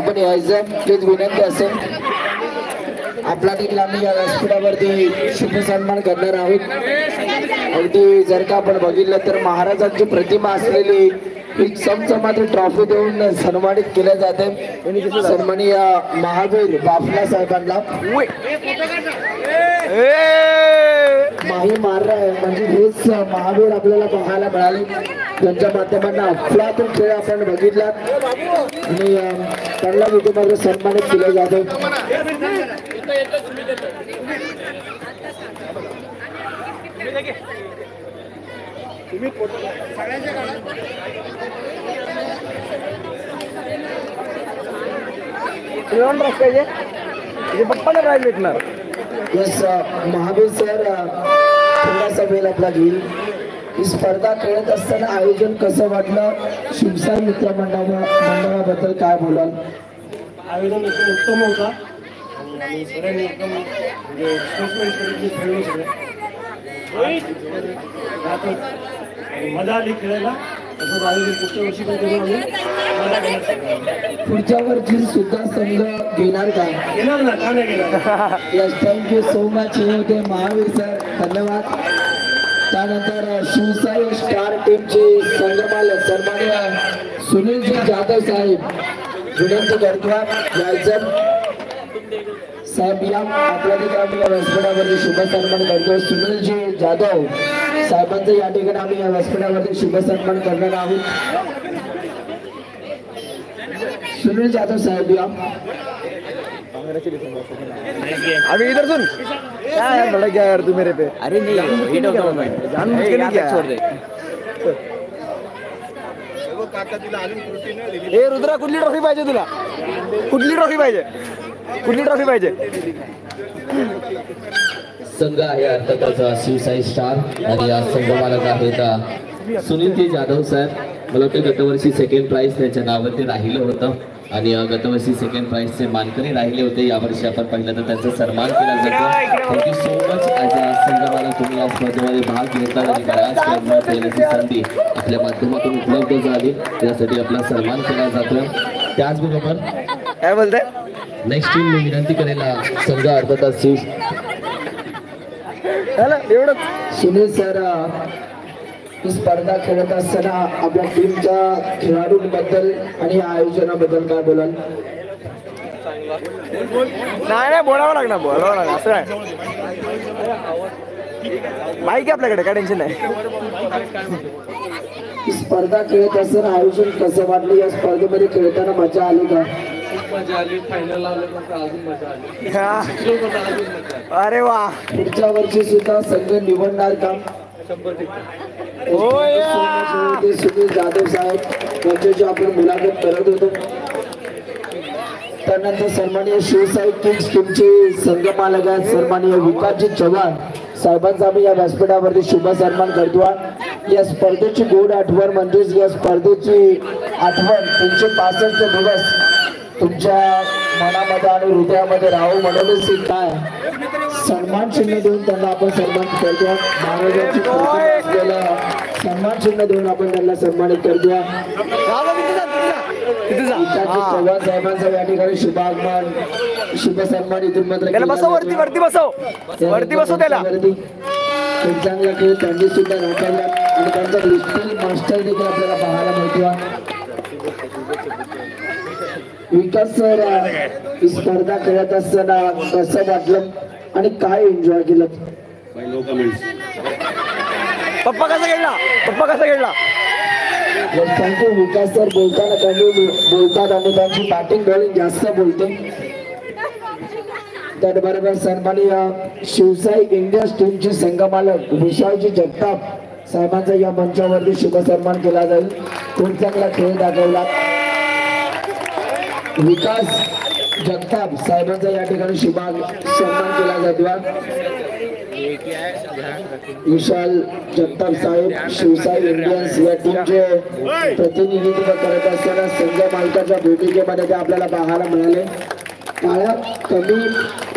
आपण यायचं प्लीज विनंती असेल. आपला देखील आम्ही या व्यासपीठावरती शुभ सन्मान करणार आहोत. अगदी जर का आपण बघितलं तर महाराजांची प्रतिमा असलेली एक चमचमाती ट्रॉफी देऊन सन्मानित केले जाते. सन्माननीय महावीर बाफला साहेबांना माही मार आहे म्हणजे हेच महावीर आपल्याला पाहायला मिळाले. त्यांच्या माध्यमातून अफलातून खेळ आपण बघितला आणि त्यांना तिथे मात्र सन्मानित केले जाते. पप्पाला राहील भेटणार. यस महावीर सर थोडासा वेळ आपला घेईल. ही स्पर्धा खेळत असताना आयोजन कसं वाटलं? शिवसाई मित्र मंडळाबद्दल काय बोलाल? आयोजन एकदम उत्तम होता आणि सगळ्यांनी एकदम म्हणजे स्पोर्ट्समॅनशिप खेळलो सगळे आणि मजा आली खेळायला. तसंच आयोजन पुढच्या वर्षी पण करून आम्ही मजा घेणार. पुढच्या वर्षी सुद्धा संघ घेणार का? घेणार ना, का नाही घेणार. Yes thank you so much. हे होते महावीर सर, धन्यवाद. त्यानंतर शिवसाई स्टार टीमचे संघमालक सन्माननीय सुनीलजी जाधव साहेब जुन्यांचे कर्तृत्व यायचं साहेब या आपल्या ठिकाणी या व्यासपीठावरती शुभ सन्मान करतो. सुनीलजी जाधव साहेबांचं या ठिकाणी आम्ही या व्यासपीठावरती शुभ सन्मान करणार आहोत. सुनील जाधव साहेब या अभी इधर सुन क्या यार लड़का क्या यार तू मेरे पे. अरे नहीं जानबूझ के नहीं किया. छोड़ दे. ए रुद्रा कुठली ट्रॉफी पाहिजे तुला? कुठली ट्रॉफी पाहिजे? कुठली ट्रॉफी पाहिजे? संघ आहे अर्थातच शिवसाई स्टार आणि या संघ मालक आहेत सुनील जाधव साहेब. मला वाटतं गतवर्षी सेकंड प्राइज त्यांच्या नावावरती राहिलं होतं आणि गतवर्षी सेकंड प्राइजचे मानकरी राहिले होते. यावर्षी आपण पाहिलं तर त्यांचा सन्मान केला जातो. Thank you so much. As a संघमालक तुम्ही या स्पर्धेमध्ये भाग घेतला आणि बऱ्याच खेळाडूंना खेळण्याची संधी आपल्या माध्यमातून उपलब्ध झाली. त्यासाठी आपला सन्मान केला जातो. त्याचबरोबर काय बोलताय नेक्स्ट टीम मी विनंती करेल संघ अर्थातच एवढंच. सुनील सर ही स्पर्धा खेळत असताना आपल्या टीमच्या खेळाडूंबद्दल आणि आयोजनाबद्दल काय बोलाल? नाही बोलावं लागणार असं आहे. माहिती आपल्याकडे काय टेन्शन नाही. ही स्पर्धा खेळत असताना आयोजन कसं वाटलं? या स्पर्धेमध्ये खेळताना मजा आली का? मजा आली. फायनल आल्यानंतर अजून मजा आली. अरे वा. पुढच्या वर्षी सुद्धा संघ निवडणार का? 100%. सुनील जाधव साहेब यांच्याशी आपण मुलाखत करत होतो. त्यानंतर सन्माननीय शिवसाई किंग्स टीमचे संघ मालक आहेत सन्माननीय विकासजी चव्हाण साहेबांचा आम्ही या व्यासपीठावरती शुभ सन्मान करतो. या स्पर्धेची गोड आठवण म्हणजेच या स्पर्धेची आठवण 365 दिवस तुमच्या मनामध्ये आणि हृदयामध्ये राहू म्हणूनच काय सन्मान चिन्ह देऊन त्यांना आपण सन्मान करतो. महाराजांची असलेला सन्मान चिन्ह देऊन आपण त्यांना सन्मानित करतो. चव्हाण साहेबांचा या ठिकाणी शुभागमन शुभ सन्मान इथून मात्र वरती बसव त्याला. खूप चांगला खेळ त्यांनी सुद्धा राखला आणि त्यांचा लिस्टिंग मास्टर देखील आपल्याला पाहायला मिळतो. विकास सर ही स्पर्धा खेळत असताना कसं वाटलं आणि काय एन्जॉय केलं? पप्पा कसा खेळला? थँक्यू. विकास सर बोलताना त्यांनी बोलतात आणि त्यांची बॅटिंग बॉलिंग जास्त बोलते. त्याचबरोबर सन्माननीय शिवसाई इंडियन्स टीमचे संघमालक विशालजी जगताप साहेबांचा या मंचावरती शुभ सन्मान केला जाईल. खूप चांगला खेळ दाखवला. विकास जगताप साहेबांचा या ठिकाणी शुभ सन्मान केला जातो. विशाल जगताप साहेब शिवसाई इंडियन्स या टीमचे प्रतिनिधित्व करत असताना संघ मालकाच्या भूमिकेमध्ये ते आपल्याला पाहायला मिळाले. टाळ्या कमी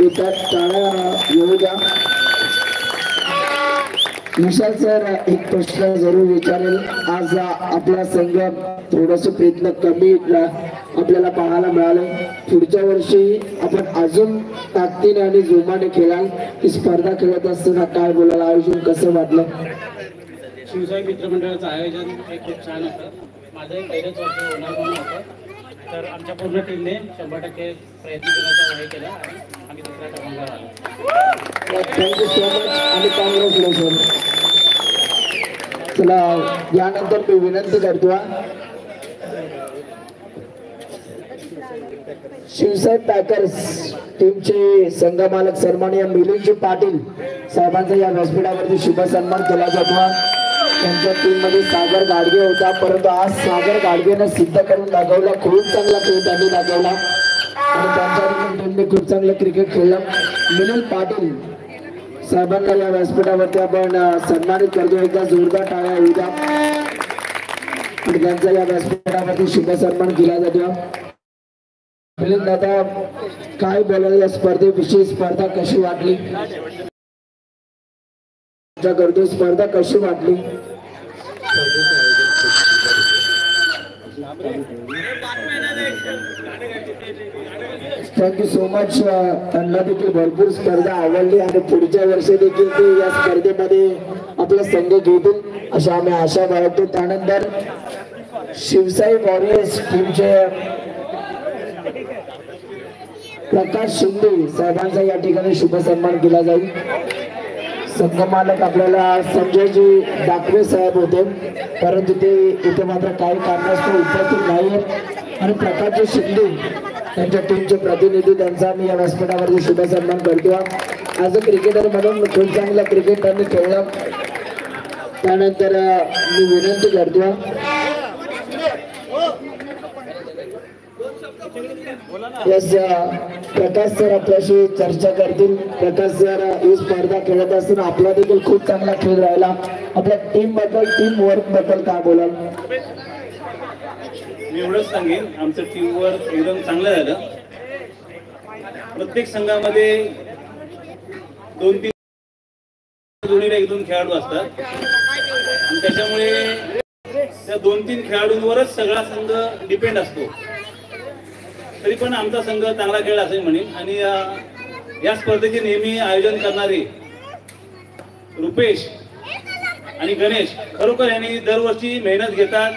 येतात, टाळ्या येऊ द्या. विशाल सर एक प्रश्न जरूर विचारेल. आज आपला संघ थोडस प्रयत्न कमी आपल्याला पाहायला मिळालं. पुढच्या वर्षी आपण अजून ताकदीने आणि जोमाने खेळाल. ही स्पर्धा खेळत असताना काय बोलायला, आयोजन कसं वाटलं? शिवसाई मित्रमंडळाचं आयोजन हे खूप छान होतं. माझंही पहिलंच वर्ष होणार म्हणून होतं. तर आमच्या पूर्ण टीमने 100% प्रयत्न करण्याचा हे केला आणि आम्ही दुसऱ्या क्रमांकावर आलो. थँक्यू सो मच आणि कॉंग्रॅच्युलेशन. चला यानंतर मी विनंती करतो शिवसाई पॅकर्स टीमचे संघ मालक सन्माननीय मिलिंदजी पाटील साहेबांचा या व्यासपीठावरती शुभ सन्मान केला जातो. त्यांच्या टीम मध्ये सागर गाडगे होता, परंतु आज सागर गाडगेनं सिद्ध करून दाखवला. खूप चांगला खेळ त्यांनी दाखवला आणि त्यांच्या टीमने खूप चांगलं क्रिकेट खेळलं. मिलिंद पाटील साहेबांना या व्यासपीठावरती आपण सन्मानित करतो. एकदा जोरदार टाळ्या होऊ द्या आणि त्यांचा या व्यासपीठावरती शुभ सन्मान केला जातो. मिलिंद दादा, काय बोलायला या स्पर्धेविषयी? स्पर्धा कशी वाटली? करतो स्पर्धा कशी वाटली? Thank you so much. त्यांना देखील भरपूर स्पर्धा आवडली आणि पुढच्या वर्षी देखील ते या स्पर्धेमध्ये आपला संघ घेतील अशा आम्ही आशा बाळगतो. त्यानंतर शिवसाई वॉरियर्स टीमचे प्रकाश शिंदे साहेबांचा या ठिकाणी शुभ सन्मान केला जाईल. संघ मालक आपल्याला संजयजी दाखवे साहेब होते, परंतु ते इथे मात्र काही कारणास्तव उपस्थित नाही आहेत. आणि प्रकाशजी शिंदे त्यांच्या टीमचे प्रतिनिधी, त्यांचा मी या व्यासपीठावरती शुभ सन्मान करतो. ॲज अ क्रिकेटर म्हणून खूप चांगलं क्रिकेट त्यांनी खेळलं. त्यानंतर मी विनंती करतो प्रकाश सर आपल्याशी चर्चा करतील. प्रकाश सर, ही स्पर्धा खेळत असताना आपला देखील खूप चांगला खेळ राहिला. आपल्या टीम बद्दल, टीम वर्क बद्दल काय बोलाल? मी एवढंच सांगेन, आमचं टीम वर्क एकदम चांगलं झालं. प्रत्येक संघामध्ये 2-3 जोडीला 1-2 खेळाडू असतात आणि त्याच्यामुळे त्या 2-3 खेळाडूंवरच सगळा संघ डिपेंड असतो. तरी पण आमचा संघ चांगला खेळ असेल म्हणेन. आणि या स्पर्धेचे नेहमी आयोजन करणारे रुपेश आणि गणेश, खरोखर यांनी दरवर्षी मेहनत घेतात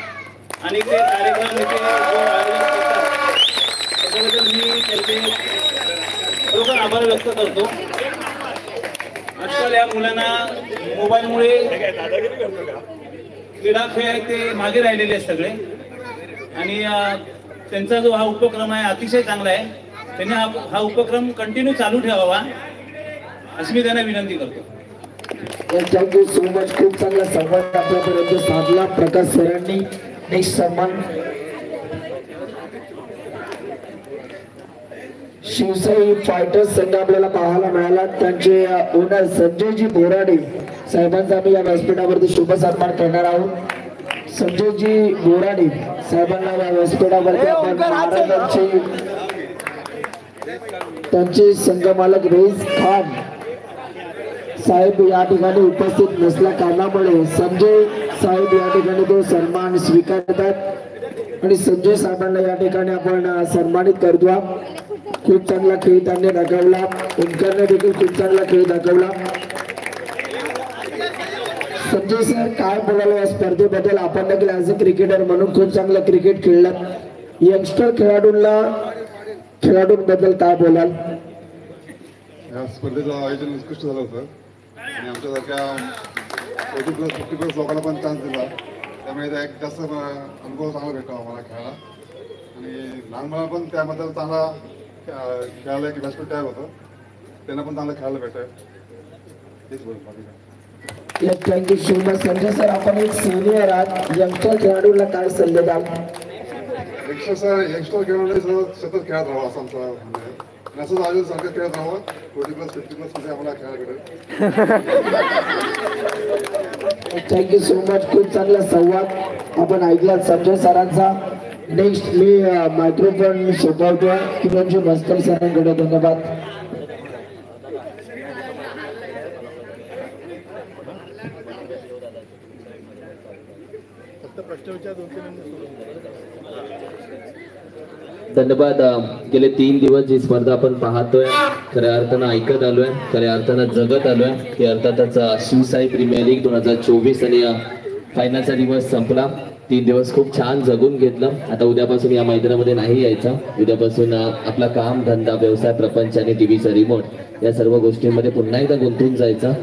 आणि ते कार्यक्रम आयोजन करतात. त्याच्याबद्दल मी त्यांचे खरोखर आभार व्यक्त करतो. आजकाल या मुलांना मोबाईलमुळे क्रीडा खेळ ते मागे राहिलेले आहेत सगळे. आणि त्यांचा जो हा उपक्रम आहे अतिशय चांगला आहे. त्यांनी हा उपक्रम कंटिन्यू चालू ठेवावा अशी मी त्यांना विनंती करतो. Thank you so much. खूप चांगला संवाद आपल्यापर्यंत साधला प्रकाश सरांनी. नेक्स्ट सन्मान शिवसाई फायटर्स संघ आपल्याला पाहायला मिळाला. त्यांचे ओनर संजयजी बोराडे साहेबांचा आम्ही या व्यासपीठावरती शुभ सन्मान करणार आहोत. संजयजी बोराडे साहेबांना या व्यासपीठावरती आपण महाराजांचे त्यांचे संघ मालक रईस खान साहेब या ठिकाणी उपस्थित नसल्या कारणामुळे संजय साहेब या ठिकाणी तो सन्मान स्वीकारतात आणि संजय साहेबांना या ठिकाणी आपण सन्मानित करतो. खूप चांगला खेळ त्यांनी दाखवला. इनकरने देखील खूप चांगला खेळ दाखवला. संजय सर, काय बोलायला या स्पर्धेबद्दल? आपण देखील ॲज अ क्रिकेटर म्हणून खूप चांगलं क्रिकेट खेळलात. यंगस्टर खेळाडूंबद्दल काय बोलाल? या स्पर्धेचं आयोजन उत्कृष्ट झालं होतं आणि आमच्यासारख्या 40+50+ लोकांना पण चान्स दिला. त्यामुळे एक जास्त अनुभव चांगला भेटला आम्हाला खेळायला. आणि लहान मुलांना पण त्याबद्दल चांगला खेळायला एक व्यासपीठ तयार होतं. त्यांना पण चांगलं खेळायला भेटाय हेच बोलतो. Thank you so much. Sanjay sir, आपण एक सिनियर आहात, यंगस्टर खेळाडूंना काय सल्ले द्याल? यंगस्टर खेळाडू सतत खेळत राहावं असं आमचं म्हणणं आहे. आणि असंच आयोजन सारखं खेळत राहावं. 40+50+ मध्ये आम्हाला खेळायला भेटेल. Thank you so much. खूप चांगला संवाद आपण ऐकला संजय सरांचा. नेक्स्ट मी मायक्रोफोन सोपवतो किरणजी मस्कर सरांकडे. धन्यवाद. फक्त प्रश्न विचार 2-3 मिनिटं. धन्यवाद. गेले 3 दिवस जी स्पर्धा आपण पाहतोय, खऱ्या अर्थानं ऐकत आलोय, खऱ्या अर्थानं जगत आलोय, की अर्थातच शिवसाई प्रीमियर लीग 2024 आणि फायनलचा दिवस संपला. 3 दिवस खूप छान जगून घेतलं. आता उद्यापासून या मैदानामध्ये नाही यायचं. उद्यापासून आपला काम, धंदा, व्यवसाय, प्रपंच आणि टीव्हीचा रिमोट या सर्व गोष्टींमध्ये पुन्हा एकदा गुंतून जायचं.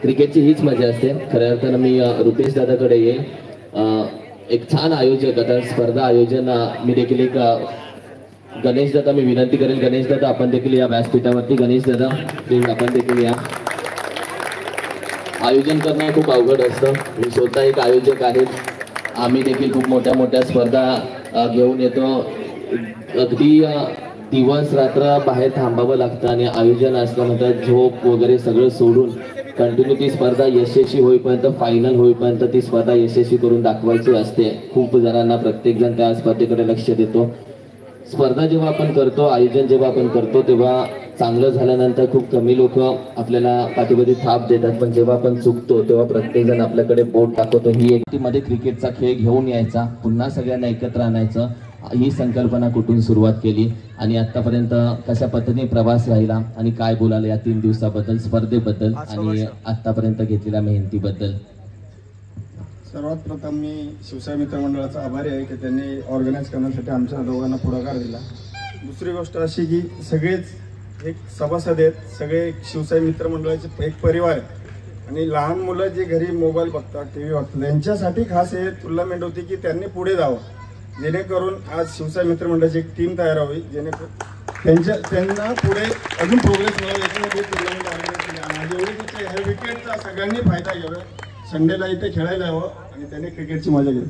क्रिकेटची हीच मजा असते. खऱ्या अर्थानं मी रुपेश दादाकडे येईल. एक छान आयोजक, आता स्पर्धा आयोजन मी देखील एक गणेश दादा मी विनंती करेल. गणेश दादा आपण देखील या व्यासपीठावरती. गणेश दादा प्लीज आपण देखील या. आयोजन करणं खूप अवघड असतं. मी स्वतः एक आयोजक आहे. आम्ही देखील खूप मोठ्या मोठ्या स्पर्धा घेऊन येतो. अगदी दिवस रात्र बाहेर थांबावं लागतं आणि आयोजन असल्यानंतर झोप वगैरे सगळं सोडून कंटिन्यू ती स्पर्धा यशस्वी होईपर्यंत, फायनल होईपर्यंत ती स्पर्धा यशस्वी करून दाखवायची असते. खूप जणांना प्रत्येकजण त्या स्पर्धेकडे लक्ष देतो. स्पर्धा जेव्हा आपण करतो, आयोजन जेव्हा आपण करतो, तेव्हा चांगलं झाल्यानंतर खूप कमी लोक आपल्याला पाठीमध्ये थाप देतात. पण जेव्हा आपण चुकतो तेव्हा प्रत्येकजण आपल्याकडे बोट टाकतो. ही एकटीमध्ये क्रिकेटचा खेळ घेऊन यायचा, पुन्हा सगळ्यांना एकत्र आणायचं, ही संकल्पना कुठून सुरुवात केली आणि आतापर्यंत कशा पद्धतीने प्रवास राहिला आणि काय बोलायला या 3 दिवसाबद्दल, स्पर्धेबद्दल आणि आतापर्यंत घेतलेल्या मेहनतीबद्दल. सर्वात प्रथम मी शिवसाई मित्र मंडळाचा आभारी आहे की त्यांनी ऑर्गनाईज करण्यासाठी आमच्या दोघांना पुढाकार दिला. दुसरी गोष्ट अशी की सगळेच एक सभासद आहेत, सगळे शिवसाई मित्र मंडळाचे एक परिवार आहे आणि लहान मुलं जे घरी मोबाईल बघतात, TV बघतात, त्यांच्यासाठी खास हे टुर्नामेंट होती की त्यांनी पुढे जावं, जेणेकरून आज शिवसाई मित्र मंडळाची एक टीम तयार व्हावी, जेणेकरून त्यांना पुढे अजून प्रोग्रेस मिळावी याच्यामध्ये टुर्नामेंट ऑर्गनाईज केली. माझी एवढीच इच्छा आहे, ह्या विकेटचा सगळ्यांनी फायदा घ्यावा, संडेला इथे खेळायला यावं आणि त्याने क्रिकेटची मजा घ्यावी.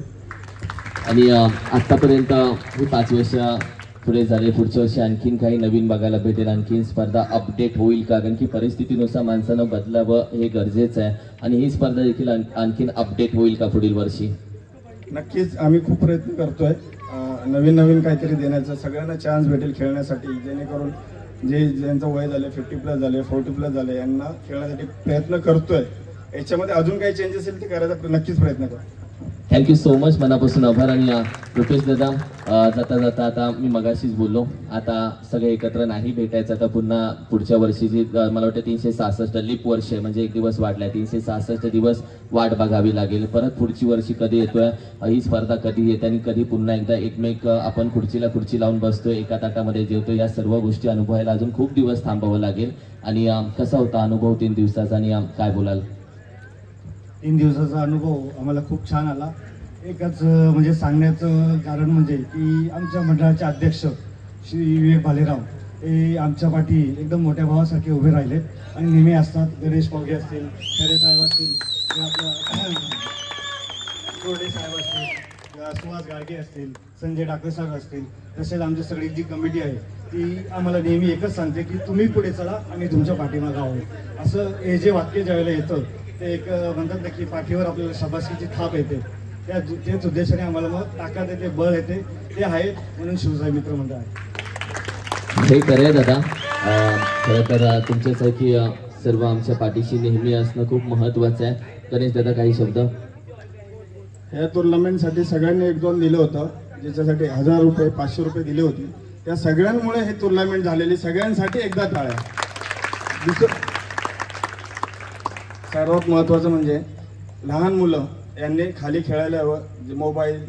आणि आतापर्यंत हे 5 वर्ष पुढे झाले. पुढच्या वर्षी आणखीन काही नवीन बघायला भेटेल, आणखीन स्पर्धा अपडेट होईल का? कारण की परिस्थितीनुसार माणसानं बदलावं हे गरजेचं आहे आणि ही स्पर्धा देखील आणखीन अपडेट होईल का पुढील वर्षी? नक्कीच आम्ही खूप प्रयत्न करतोय नवीन नवीन काहीतरी देण्याचा, सगळ्यांना चान्स भेटेल खेळण्यासाठी, जेणेकरून ज्यांचं वय झाले 50+ झाले 40+ झाले यांना खेळण्यासाठी प्रयत्न करतोय. याच्यामध्ये अजून काही चेंजेस असेल ते करायचा नक्कीच प्रयत्न करू. थँक्यू सो मच, मनापासून आभार. आणि रुपेश दादा, जाता जाता आता मी मगाशीच बोललो, आता सगळे एकत्र नाही भेटायचं. आता पुन्हा पुढच्या वर्षीची मला वाटतं 366 लीप वर्ष आहे, म्हणजे एक दिवस वाढलाय. 366 दिवस वाट बघावी लागेल. परत पुढची वर्षी कधी येतोय, ही स्पर्धा कधी येते आणि कधी पुन्हा एकदा एकमेक आपण खुर्चीला खुर्ची लावून बसतोय, एका ताटामध्ये जेवतो, या सर्व गोष्टी अनुभवायला अजून खूप दिवस थांबावं लागेल. आणि कसा होता अनुभव 3 दिवसाचा आणि काय बोलाल? 3 दिवसाचा अनुभव आम्हाला खूप छान आला. एकच म्हणजे सांगण्याचं कारण म्हणजे की आमच्या मंडळाचे अध्यक्ष श्री विवेक भालेराव हे आमच्या पाठी एकदम मोठ्या भावासारखे उभे राहिलेत आणि नेहमी असतात. गणेश पावगे असतील, खरे साहेब असतील, आपलं कोरडे साहेब असतील, सुहास गाडगे असतील, संजय डाकरे साहेब असतील, तसेच आमची सगळी जी कमिटी आहे ती आम्हाला नेहमी एकच सांगते की तुम्ही पुढे चला आणि तुमच्या पाठीमागं आहोत. असं हे जे वाक्य ज्यावेळेला येतं ते एक म्हणतात ना की पाठीवर आपल्याला शाबासकीची थाप येते. तेच उद्देशाने आम्हाला मग ताकद येते, बळ येते, ते आहेत म्हणून शिवसाई मित्र मंडळ आहे. हे खरं आहे दादा. खरं तर तुमच्यासारखी सर्व आमच्या पाठीशी नेहमी असणं खूप महत्त्वाचं आहे. गणेश दादा, काही शब्द? ह्या टुर्नामेंटसाठी सगळ्यांनी 1-2 दिलं होतं, ज्याच्यासाठी 1000 रुपये 500 रुपये दिले होते. त्या सगळ्यांमुळे हे टुर्नामेंट झालेली, सगळ्यांसाठी एकदा टाळ्या. सर्वात महत्त्वाचं म्हणजे लहान मुलं यांनी खाली खेळायला यावं, जे मोबाईल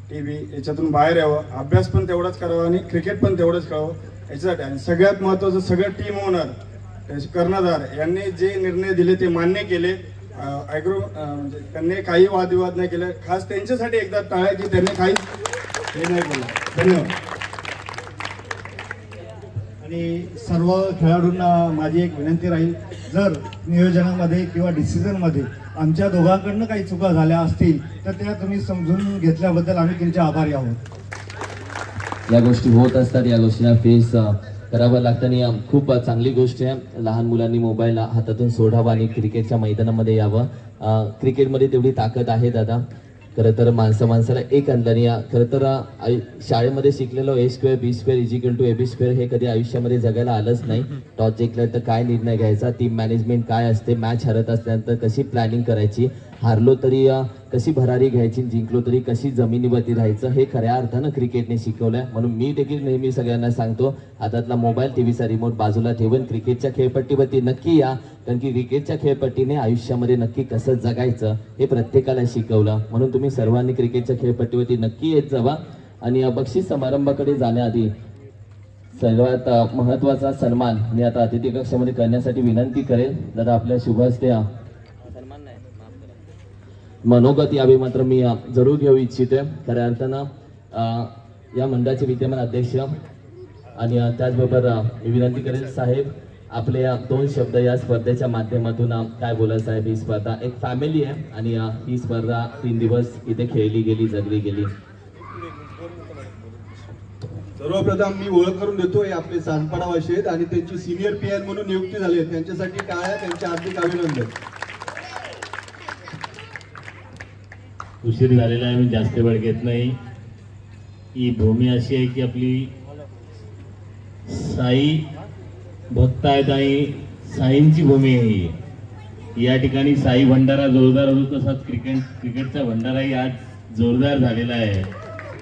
TV याच्यातून बाहेर यावं, अभ्यास पण तेवढाच करावा आणि क्रिकेट पण तेवढंच खेळावं याच्यासाठी. आणि सगळ्यात महत्त्वाचं सगळं टीम ओनर कर्णधार यांनी जे निर्णय दिले ते मान्य केले. म्हणजे त्यांनी काही वादविवाद नाही केले. खास त्यांच्यासाठी एकदा टाळ्या की त्यांनी काही हे नाही केलं. धन्यवाद. आणि सर्व खेळाडूंना माझी एक विनंती राहील, जर नियोजनामध्ये किंवा डिसिजनमध्ये आमच्या दोघांकडनं काही चुका झाल्या असतील तर त्या तुम्ही समजून घेतल्याबद्दल आम्ही तुमचे आभारी आहोत. या गोष्टी होत असतात, या गोष्टींना फेस करावं लागतं आणि खूप चांगली गोष्ट आहे. लहान मुलांनी मोबाईल हातातून सोडावा आणि क्रिकेटच्या मैदानामध्ये यावं. क्रिकेटमध्ये तेवढी ताकद आहे दादा. खरं तर माणसाला एक आणलं आणि खरं तर शाळेमध्ये शिकलेलो A² B² AB² हे कधी आयुष्यामध्ये जगायला आलंच नाही. टॉस जिंकलं तर काय निर्णय घ्यायचा, टीम मॅनेजमेंट काय असते, मॅच हरत असल्यानंतर कशी प्लॅनिंग करायची हारलो तरी कशी भरारी घ्यायची, जिंकलो तरी कशी जमिनीवरती राहायचं, हे खऱ्या अर्थानं क्रिकेटने शिकवलंय. म्हणून मी देखील नेहमी सगळ्यांना सांगतो, हातातला मोबाईल, टीव्हीचा रिमोट बाजूला ठेवून क्रिकेटच्या खेळपट्टीवरती नक्की या, कारण की क्रिकेटच्या खेळपट्टीने आयुष्यामध्ये नक्की कसं जगायचं हे प्रत्येकाला शिकवलं. म्हणून तुम्ही सर्वांनी क्रिकेटच्या खेळपट्टीवरती नक्की येत जावा. आणि बक्षीस समारंभाकडे जाण्याआधी सर्वात महत्त्वाचा सन्मान मी आता अतिथी कक्षामध्ये करण्यासाठी विनंती करेल. दादा आपल्या शुभ हस्ते मनोगत यावे मात्र मी जरूर घेऊ इच्छिते. खऱ्या अर्थानं या मंडळाचे विद्यमान अध्यक्ष आणि त्याचबरोबर मी विनंती करेल साहेब आपले 2 शब्द या स्पर्धेच्या माध्यमातून काय बोला साहेब. ही स्पर्धा एक फॅमिली आहे आणि ही स्पर्धा 3 दिवस इथे खेळली गेली, जगली गेली. सर्वप्रथम मी ओळख करून देतो, हे आपले सांडपाडावासी आहेत आणि त्यांची सिनियर पीआर म्हणून नियुक्ती झाली आहे. त्यांच्यासाठी टाळ्या, त्यांचे हार्दिक अभिनंदन. उशीर झालेला आहे, मी जास्त वेळ घेत नाही. ही भूमी अशी आहे की आपली साई भक्त आहेत आणि साईंची भूमी आहे. या ठिकाणी साई भंडारा जोरदार होतो, तसाच क्रिकेटचा भंडाराही आज जोरदार झालेला आहे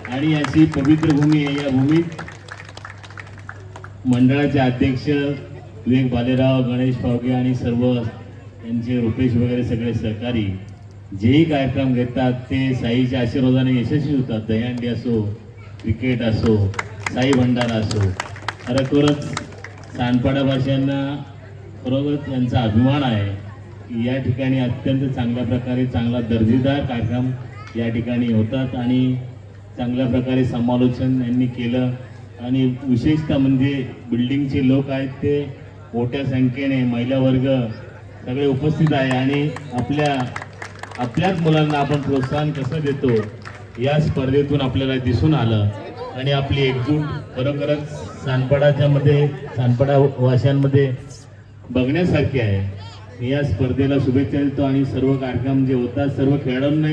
आणि याची पवित्र भूमी आहे. या भूमीत मंडळाचे अध्यक्ष विवेक भालेराव, गणेश पावगे आणि सर्व त्यांचे रुपेश वगैरे सगळे सहकारी जेही कार्यक्रम घेतात ते साईच्या आशीर्वादाने यशस्वी होतात. दहीहंडी असो, क्रिकेट असो, साई भंडारा असो. खरोखरच सांडपाडा भाषांना खरोखरच यांचा अभिमान आहे की या ठिकाणी अत्यंत चांगल्या प्रकारे चांगला दर्जेदार कार्यक्रम या ठिकाणी होतात आणि चांगल्या प्रकारे समालोचन यांनी केलं. आणि विशेषतः म्हणजे बिल्डिंगचे लोक आहेत ते मोठ्या संख्येने महिला वर्ग सगळे उपस्थित आहे आणि आपल्याच मुलांना आपण प्रोत्साहन कसं देतो या स्पर्धेतून आपल्याला दिसून आलं. आणि आपली एकजूट खरोखरच सांडपाडा वाशांमध्ये बघण्यासारखी आहे. या स्पर्धेला शुभेच्छा देतो आणि सर्व कार्यक्रम जे होतात सर्व खेळाडूंना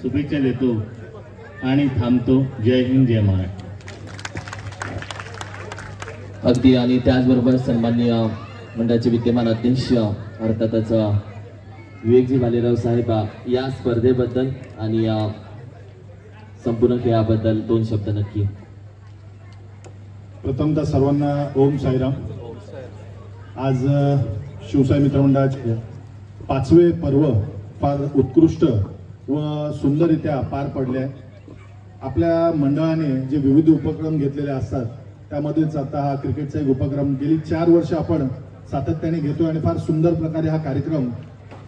शुभेच्छा देतो आणि थांबतो. जय हिंद, जय महाराष्ट्र. अगदी. आणि त्याचबरोबर सन्माननीय मंडळाचे विद्यमान अध्यक्ष अर्थातच विवेकजी भालेराव साहेब या स्पर्धेबद्दल आणि संपूर्ण खेळाबद्दल 2 शब्द नक्की. प्रथमतः सर्वांना ओम साईराम. आज शिवसाई मित्रमंडळाचे 5वे पर्व फार उत्कृष्ट व सुंदररित्या पार पडले आहे. आपल्या मंडळाने जे विविध उपक्रम घेतलेले असतात त्यामध्येच आता हा क्रिकेटचा एक उपक्रम गेली 4 वर्ष आपण सातत्याने घेतो आणि फार सुंदर प्रकारे हा कार्यक्रम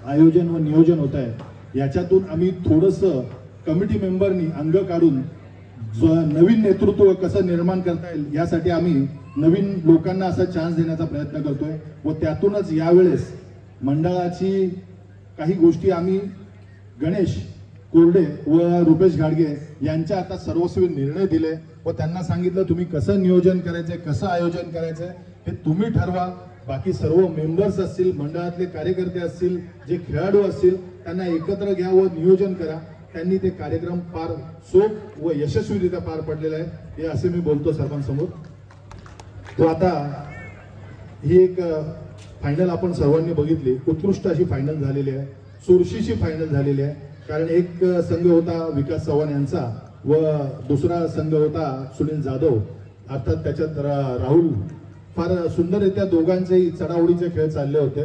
आयोजन व नियोजन होत आहे. याच्यातून आम्ही थोडंसं कमिटी मेंबरनी अंग काढून नवीन नेतृत्व कसं निर्माण करता येईल यासाठी आम्ही नवीन लोकांना असा चान्स देण्याचा प्रयत्न करतोय व त्यातूनच यावेळेस मंडळाची काही गोष्टी आम्ही गणेश कोरडे व रुपेश गाडगे यांच्या आता सर्वस्वी निर्णय दिले व त्यांना सांगितलं तुम्ही कसं नियोजन करायचंय, कसं आयोजन करायचंय हे तुम्ही ठरवा. बाकी सर्व मेंबर्स असतील, मंडळातले कार्यकर्ते असतील, जे खेळाडू असतील त्यांना एकत्र घ्या व नियोजन करा. त्यांनी ते कार्यक्रम फार सोप व यशस्वीरित्या पार पडलेला आहे हे असे मी बोलतो सर्वांसमोर. तो आता ही एक फायनल आपण सर्वांनी बघितली, उत्कृष्ट अशी फायनल झालेली आहे, चुरशीची फायनल झालेली आहे. कारण एक संघ होता विकास चव्हाण यांचा व दुसरा संघ होता सुनील जाधव, अर्थात त्याच्यात राहुल. फार सुंदररित्या दोघांचेही चढाओढीचे खेळ चालले होते.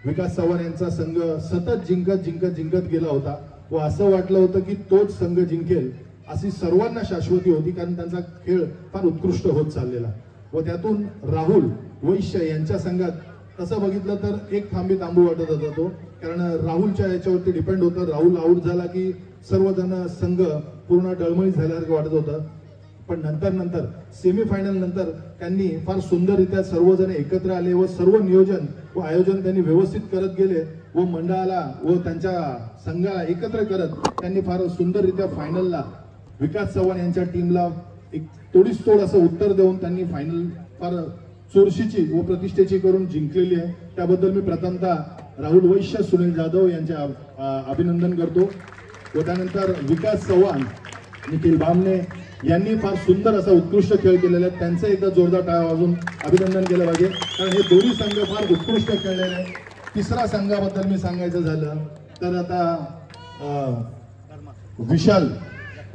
विकास चव्हाण यांचा संघ सतत जिंकत गेला होता व असं वाटलं होतं की तोच संघ जिंकेल अशी सर्वांना शाश्वती होती, कारण त्यांचा खेळ फार उत्कृष्ट होत चाललेला. व त्यातून राहुल वैश्य यांच्या संघात तसं बघितलं तर एक थांबी तांबू वाटत होता तो, कारण राहुलच्या याच्यावरती डिपेंड होतं. राहुल आऊट झाला की सर्वजण संघ पूर्ण डळमळीत झाल्यासारखं वाटत होतं. पण नंतर सेमीफायनल नंतर त्यांनी फार सुंदररित्या सर्वजण एकत्र आले व सर्व नियोजन व आयोजन त्यांनी व्यवस्थित करत गेले व मंडळाला व त्यांच्या संघाला एकत्र करत त्यांनी फार सुंदररित्या फायनलला विकास चव्हाण यांच्या टीमला एक तोडीस तोड असं उत्तर देऊन त्यांनी फायनल फार चुरशीची व प्रतिष्ठेची करून जिंकलेली आहे. त्याबद्दल मी प्रथमतः राहुल वैश्य, सुनील जाधव यांचे अभिनंदन करतो व त्यानंतर विकास चव्हाण, निखिल बामणे यांनी फार सुंदर असा उत्कृष्ट खेळ केलेला आहे. त्यांचं एकदा जोरदार टाळ्या वाजवून अभिनंदन केलं पाहिजे, कारण हे दोन्ही संघ फार उत्कृष्ट खेळलेले आहे. तिसरा संघाबद्दल मी सांगायचं झालं तर आता विशाल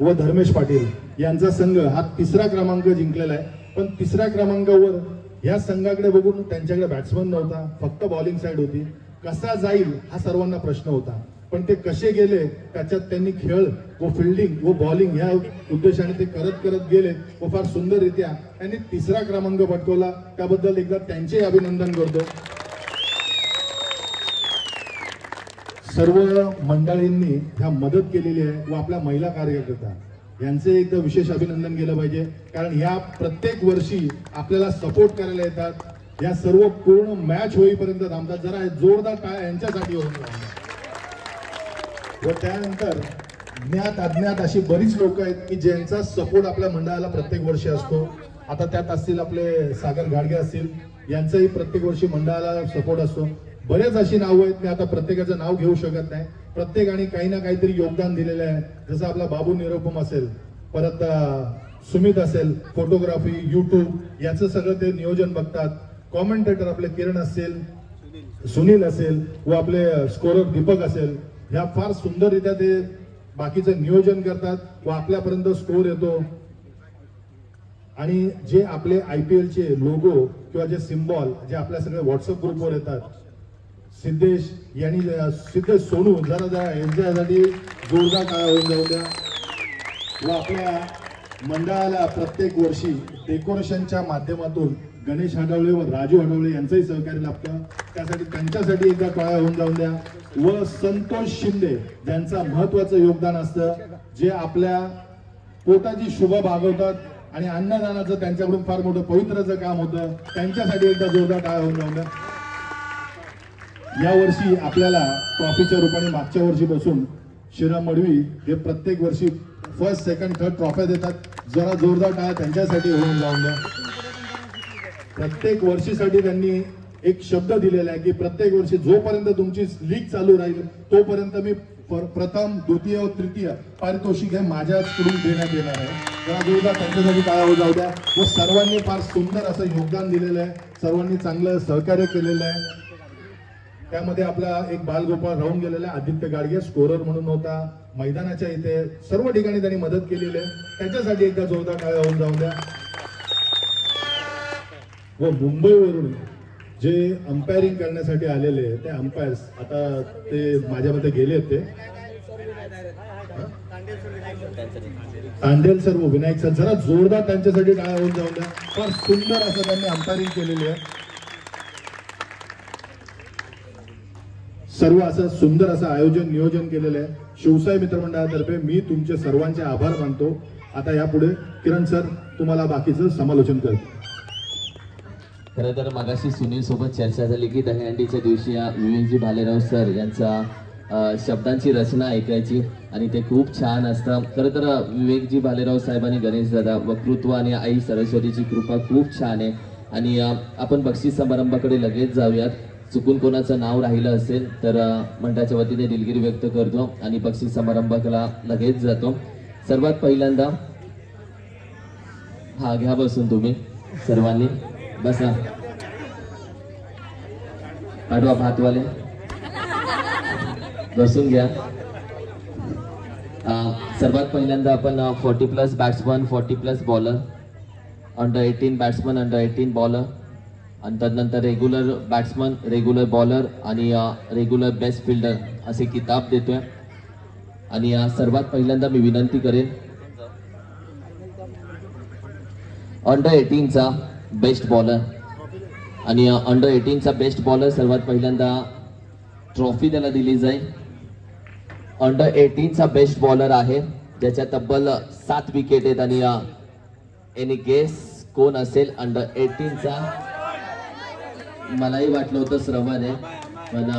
व धर्मेश पाटील यांचा संघ हा 3रा क्रमांक जिंकलेला आहे. पण 3ऱ्या क्रमांकावर या संघाकडे बघून त्यांच्याकडे बॅट्समन नव्हता, फक्त बॉलिंग साईड होती. कसा जाईल हा सर्वांना प्रश्न होता. पण ते कसे गेले त्याच्यात त्यांनी खेळ व फिल्डिंग व बॉलिंग या उद्देशाने ते करत गेले व फार सुंदररित्या त्यांनी 3रा क्रमांक पटकवला. त्याबद्दल एकदा त्यांचे अभिनंदन करतो. सर्व मंडळींनी ह्या मदत केलेली आहे व आपल्या महिला कार्यकर्ता यांचे एकदा विशेष अभिनंदन केलं पाहिजे. कारण ह्या प्रत्येक वर्षी आपल्याला सपोर्ट करायला येतात. या सर्व पूर्ण मॅच होईपर्यंत थांबतात. जरा जोरदार टाळ्या यांच्यासाठी होऊन व त्यानंतर ज्ञात अज्ञात अशी बरीच लोक आहेत की ज्यांचा सपोर्ट आपल्या मंडळाला प्रत्येक वर्षी असतो. आता त्यात असतील आपले सागर गाडगे असतील, यांचाही प्रत्येक वर्षी मंडळाला सपोर्ट असतो. बरेच अशी नावं आहेत, मी आता प्रत्येकाचं नाव घेऊ शकत नाही. प्रत्येकाने काही ना काहीतरी योगदान दिलेलं आहे. जसं आपला बाबू निरुपम असेल, परत सुमित असेल, फोटोग्राफी, यूट्यूब याचं सगळं ते नियोजन बघतात. कॉमेंटेटर आपले किरण असेल, सुनील असेल व आपले स्कोरर दीपक असेल, ह्या फार सुंदररित्या ते बाकीचं नियोजन करतात व आपल्यापर्यंत स्कोर येतो. आणि जे आपले IPL चे लोगो किंवा जे सिम्बॉल जे आपल्या सगळ्या व्हॉट्सअप ग्रुपवर येतात, सिद्धेश यांनी सिद्धेश सोनू जरा यांच्यासाठी जोरदार टाळ्या होऊन जाऊ द्या. व आपल्या मंडळाला प्रत्येक वर्षी डेकोरेशनच्या माध्यमातून गणेश हडवळे व राजू हडवळे यांचंही सहकार्य लाभतं. त्यासाठी त्यांच्यासाठी एकदा टाळ्या होऊन जाऊन द्या. व संतोष शिंदे ज्यांचं महत्वाचं योगदान असतं, जे आपल्या पोटाची शुभ भागवतात आणि अन्नदानाचं त्यांच्याकडून फार मोठं पवित्राचं काम होतं. त्यांच्यासाठी एकदा जोरदार टाळ्या होऊन जाऊन द्या. यावर्षी आपल्याला ट्रॉफीच्या रूपाने मागच्या वर्षीपासून श्रीराम मडवी हे प्रत्येक वर्षी फर्स्ट, सेकंड, थर्ड ट्रॉफ्या देतात. जरा जोरदार टाळ्या त्यांच्यासाठी होऊन जाऊन द्या. प्रत्येक वर्षीसाठी त्यांनी एक शब्द दिलेला आहे की प्रत्येक वर्षी जोपर्यंत तुमची लीग चालू राहील तोपर्यंत मी प्रथम, द्वितीय व तृतीय पारितोषिक हे माझ्याकडून देण्यात येणार आहे. जरा जोरदार त्यांच्यासाठी टाळ्या होऊन जाऊ द्या. व सर्वांनी फार सुंदर असं योगदान दिलेलं आहे. सर्वांनी चांगलं सहकार्य केलेलं आहे. त्यामध्ये आपला एक बालगोपाळ राहून गेलेला आहे, आदित्य गाडगे स्कोरर म्हणून होता. मैदानाच्या इथे सर्व ठिकाणी त्यांनी मदत केलेली आहे. त्याच्यासाठी एकदा जोरदार टाळ्या होऊन जाऊ द्या. व मुंबईवरून जे अंपायरिंग करण्यासाठी आलेले ते अंपायर्स, आता ते माझ्या मते गेले ते तांडेल सर व विनायक सर, जरा जोरदार त्यांच्यासाठी टाळ्या होऊन जाऊ द्या. फार सुंदर असं त्यांनी अंपायरिंग केलेली आहे. सर्व असं सुंदर असं आयोजन नियोजन केलेलं आहे. शिवसाई मित्रमंडळातर्फे मी तुमचे सर्वांचे आभार मानतो. आता यापुढे किरण सर तुम्हाला बाकीचं समालोचन करतो. खरं तर मगाशी सुनील सोबत चर्चा झाली की दहीहंडीच्या दिवशी विवेकजी भालेराव सर यांचा शब्दांची रचना ऐकायची आणि ते खूप छान असतं. खरं तर विवेकजी भालेराव साहेबांनी गणेश दादा वक्तृत्व आणि आई सरस्वतीची कृपा खूप छान आहे. आणि आपण बक्षीस समारंभाकडे लगेच जाऊयात. चुकून कोणाचं नाव राहिलं असेल तर मंडळाच्या वतीने दिलगिरी व्यक्त करतो आणि बक्षीस समारंभाला लगेच जातो. सर्वात पहिल्यांदा हा घ्या बसून, तुम्ही सर्वांनी बसा. पाठवा भातवाले, बसून घ्या. सर्वात पहिल्यांदा आपण 40+ batsman, 40+ bowler, under 18 batsman, under 18 bowler आणि त्यानंतर रेग्युलर बॅट्समन, रेग्युलर बॉलर आणि रेग्युलर बेस्ट फिल्डर असे किताब देतोय. आणि सर्वात पहिल्यांदा मी विनंती करेन अंडर 18चा बेस्ट बॉलर आणि अंडर 18चा बेस्ट बॉलर सर्वात पहिल्यांदा ट्रॉफी त्याला दिली जाईल. अंडर 18चा बेस्ट बॉलर आहे ज्याच्या तब्बल 7 विकेट आहेत. आणि एनी गेस कोण असेल अंडर 18चा? मलाही वाटलं होतं श्रवण आहे, पण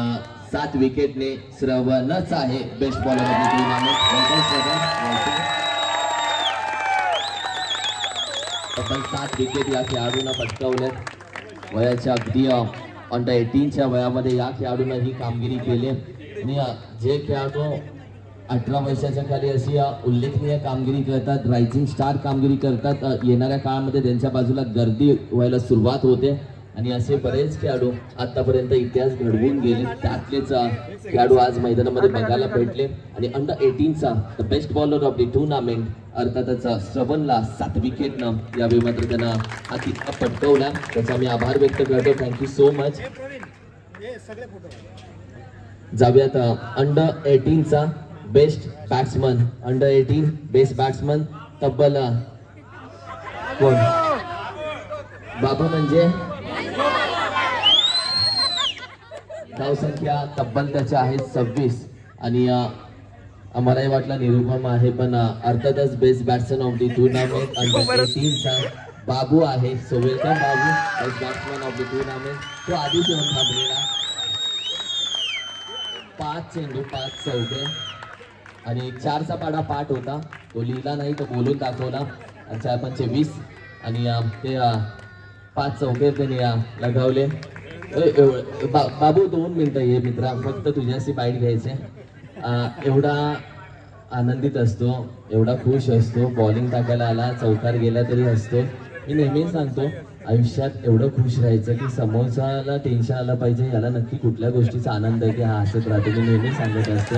7 विकेटने श्रवणच आहे बेस्ट बॉलर. तब्बल 7 विकेट या खेळाडूंना पटकावल्यात. वयाच्या अगदी अंडर 18च्या वयामध्ये या खेळाडूंना ही कामगिरी केली. आणि जे खेळाडू 18 वर्षाच्या खाली अशी उल्लेखनीय कामगिरी करतात, रायझिंग स्टार कामगिरी करतात, येणाऱ्या काळामध्ये त्यांच्या बाजूला गर्दी व्हायला सुरुवात होते. आणि असे बरेच खेळाडू आतापर्यंत इतिहास घडवून गेले, त्यातलेच खेळाडू आज मैदानामध्ये बघायला भेटले. आणि अंडर 18चा the best bowler of the tournament अर्थातच श्रवणला 7 विकेटनं यावेळी मात्र त्यांना हा किताब पटकवला. त्याचा मी आभार व्यक्त करतो. Thank you so much. जाऊयात अंडर 18चा best batsman. Under 18 best batsman तब्बल कोण? बाबू म्हणजे धावसंख्या तब्बल त्याच्या आहेत 26. आणि आम्हालाही वाटलं निरुपम आहे, पण अर्थातच best batsman of the tournament under 18चा बाबू आहे. So welcome Babu, best batsman of the tournament. तो आधीच येऊन थांबलेला. 5 चेंडू 5 चौके आणि 4चा पाडा पाठ होता, तो लिहिला नाही, तो बोलून दाखवला. 4 20 आणि ते 5 चौके त्यांनी लगावले. बाबू 2 मिनिटं ये मित्रा, फक्त तुझ्याशी बाईट घ्यायचे. एवढा आनंदित असतो, एवढा खुश असतो, बॉलिंग टाकायला आला, चौकार गेला तरी असतो. मी नेहमीच सांगतो आयुष्यात एवढं खुश राहायचं की समोरच्याला टेन्शन आलं पाहिजे, याला नक्की कुठल्या गोष्टीचा आनंद आहे की हा हसत राहतो. मी नेहमीच सांगत असतो.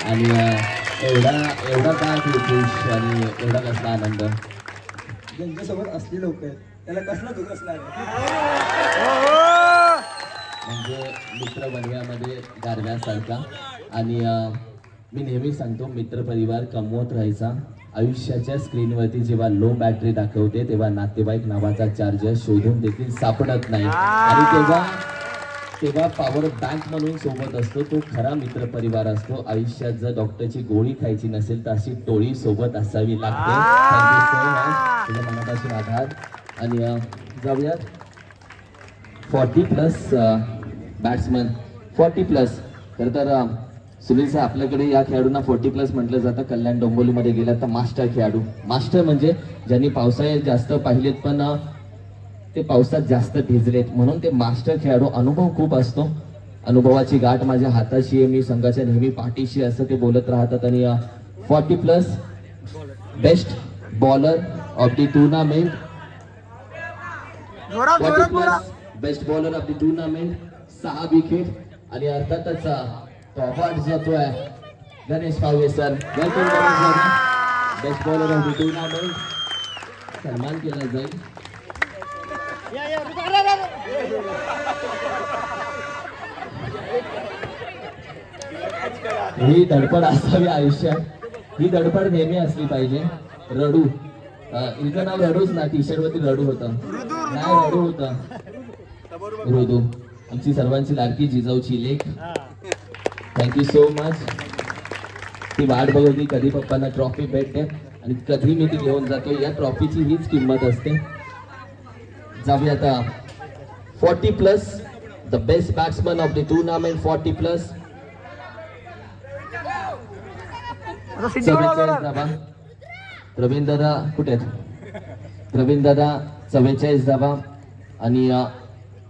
आणि एवढा काय खुश आणि एवढा कसला आनंद ज्यांच्यासोबत असली लोक आहेत त्याला कसला दुःख असणार म्हणजे मित्र बनव्यामध्ये गारव्यासारखा. आणि मी नेहमी सांगतो मित्रपरिवार कमवत राहायचा. आयुष्याच्या स्क्रीनवरती जेव्हा लो बॅटरी दाखवते तेव्हा नातेवाईक नावाचा चार्जर शोधून देखील सापडत नाही. आणि तेव्हा पॉवर बँक म्हणून सोबत असतो, तो खरा मित्रपरिवार असतो. आयुष्यात जर डॉक्टरची गोळी खायची नसेल तर अशी टोळी सोबत असावी लागते. तुझ्या मनापासून आभार. आणि जाऊयात 40+ बॅट्समन. 40+. खरं तर सुनील सर आपल्याकडे या खेळाडूंना 40+ म्हटलं जातं. कल्याण डोंबिवलीमध्ये गेला तर मास्टर खेळाडू. मास्टर म्हणजे ज्यांनी पावसाळ्यात जास्त पाहिलेत पण ते पावसात जास्त भिजलेत, म्हणून ते मास्टर खेळाडू. अनुभव खूप असतो, अनुभवाची गाठ माझ्या हाताशी आहे, मी संघाच्या नेहमी पाठीशी असं ते बोलत राहतात. आणि 40+ best bowler of the tournament. 40+ best bowler of the tournament 6 wicket. आणि अर्थातच तो अवॉर्ड जातोय गणेश पावे sir. Welcome sir. Best bowler of the tournament सन्मान केला जाईल. ही धडपड असावी आयुष्यात, ही धडपड नेहमी असली पाहिजे. रडू इनका नाव रडूच ना, टी शर्ट वरती रडू होतं, नाही रडू होतं. रुदू आमची सर्वांची लाडकी जिजाऊची लेख. Thank you so much. ती वाट बघवली कधी पप्पांना ट्रॉफी भेटते आणि कधी मी ती घेऊन जातो. या ट्रॉफीची हीच किंमत असते. जाऊया आता 40+ the best batsman of the tournament. 40+ 44 धावा. प्रवीण दादा कुठे आहेत? प्रवीण दादा 44 धावा. आणि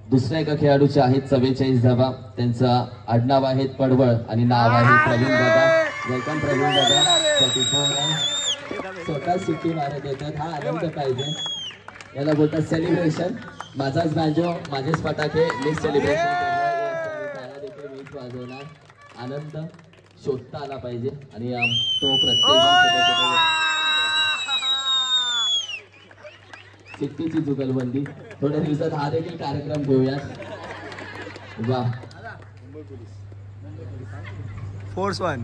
दुसऱ्या एका खेळाडूचे आहेत 44 धावा. त्यांचं आडनाव आहे पडवळ आणि नाव आहे प्रवीण दादा. वेलकम प्रवीण दादा. 44 स्वतः सिटी मारत येतात. हा आनंद पाहिजे, याला बोलतात सेलिब्रेशन. माझाच बँजो, माझेच फटाके, मीच सेलिब्रेशन करणार, देखील मीच वाजवणार. आनंद शोधता आला पाहिजे आणि तो प्रत्येक सिट्टीची जुगलबंदी थोड्या दिवसात हा देखील कार्यक्रम घेऊयात. वा फोर्स 1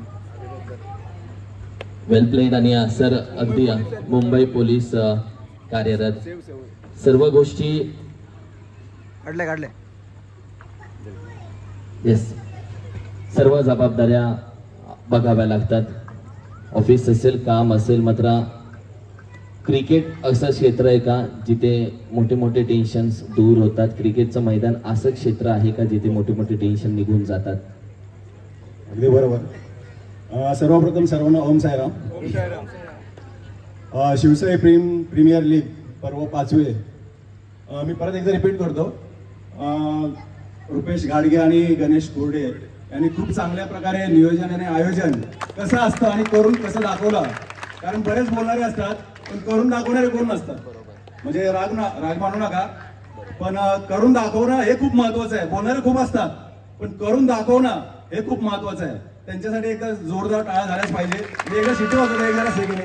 वेल प्लेड. आणि सर अगदी मुंबई पोलीस कार्यरत, सर्व गोष्टी काढले येस, सर्व जबाबदाऱ्या बघाव्या लागतात. ऑफिस असेल, काम असेल, मात्र क्रिकेट असं क्षेत्र आहे का जिथे मोठे मोठे टेन्शन्स दूर होतात? क्रिकेटचं मैदान असं क्षेत्र आहे का जिथे मोठे मोठे टेन्शन निघून जातात? अगदी बरोबर. सर्वप्रथम सर्वांना ओम साईराम. शिवसाई प्रीमियर लीग पर्व 5वे मी परत एकदा रिपीट करतो. रुपेश घाडगे आणि गणेश कोरडे यांनी खूप चांगल्या प्रकारे नियोजन आणि आयोजन कसं असतं आणि करून कसं दाखवलं. कारण बरेच बोलणारे असतात पण करून दाखवणारे कोण नसतात. म्हणजे राग मानू नका, पण करून दाखवणं हे खूप महत्वाचं आहे. बोलणारे खूप असतात पण करून दाखवणं हे खूप महत्वाचं आहे. त्यांच्यासाठी एकदा जोरदार टाळ्या झाल्याच पाहिजे. मी एकदा शिटी वाजवतो, एकदा सेकंड.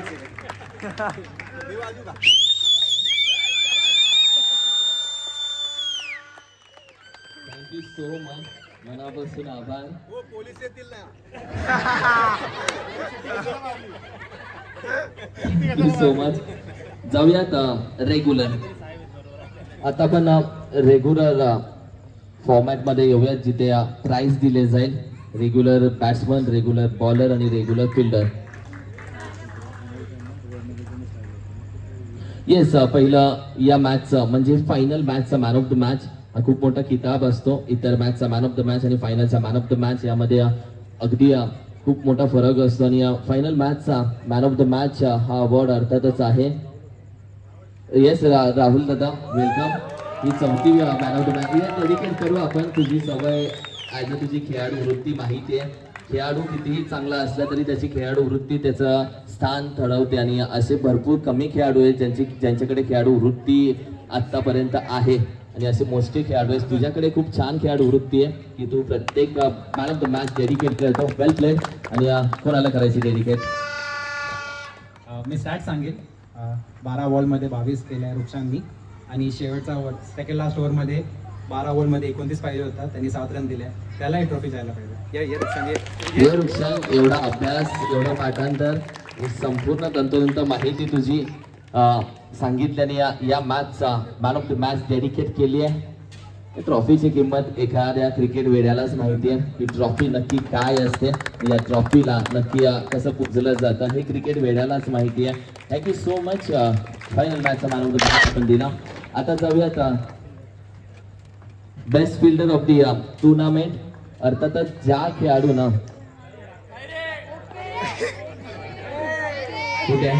थँक्यू सो मच, मनापासून आभार. पोलीस येतील ना. Thank you so much. जाऊयात रेग्युलर. आता आपण रेग्युलर फॉर्मॅट मध्ये येऊयात जिथे प्राइज दिले जाईल. रेग्युलर बॅट्समन, रेग्युलर बॉलर आणि रेग्युलर फिल्डर. येस, पहिलं या मॅचचं म्हणजे फायनल मॅचचा मॅन ऑफ द मॅच हा खूप मोठा किताब असतो. इतर मॅचचा मॅन ऑफ द मॅच आणि फायनलचा मॅन ऑफ द मॅच यामध्ये अगदी खूप मोठा फरक असतो. आणि फायनल मॅचचा मॅन ऑफ द मॅच हा अवॉर्ड अर्थातच आहे. येस राहुल दादा, वेलकम. ही 4थी man of the match dedicate करू आपण. तुझी सवय ॲज अ तुझी खेळाडू वृत्ती माहिती आहे. खेळाडू कितीही चांगला असला तरी त्याची खेळाडू वृत्ती त्याचं स्थान ठरवते. आणि असे भरपूर कमी खेळाडू आहेत ज्यांच्याकडे खेळाडू वृत्ती आत्तापर्यंत आहे. आणि असे मोठे खेळाडू आहेत. तुझ्याकडे खूप छान खेळाडू वृत्ती आहे की तू प्रत्येक man of the match dedicate करतो. वेल प्लेड. आणि कोणाला करायची डेडिकेट? मी स्टॅट सांगेल. 12 बॉलमध्ये 22 केल्या रुक्षांनी आणि शेवटचा सेकंड लास्ट ओव्हरमध्ये 12 बॉलमध्ये 29 पाहिजे होता, त्यांनी 7 रन दिल्या. त्यालाही ट्रॉफी जायला पाहिजे. रुक्षांग, एवढा अभ्यास, एवढं पाठांतर, संपूर्ण तंतोतंत माहिती तुझी सांगितल्याने या मॅचचा man of the match dedicate केली आहे. ट्रॉफीची किंमत एखाद्या क्रिकेट वेड्यालाच माहिती आहे की ट्रॉफी नक्की काय असते. या ट्रॉफीला नक्की कसं पुजलं जातं हे क्रिकेट वेड्यालाच माहिती आहे. Thank you so much. फायनल मॅचचा मॅन ऑफ द मॅच आपण दिला. आता जाऊयात best fielder of the tournament. अर्थातच ज्या खेळाडूनं कुठे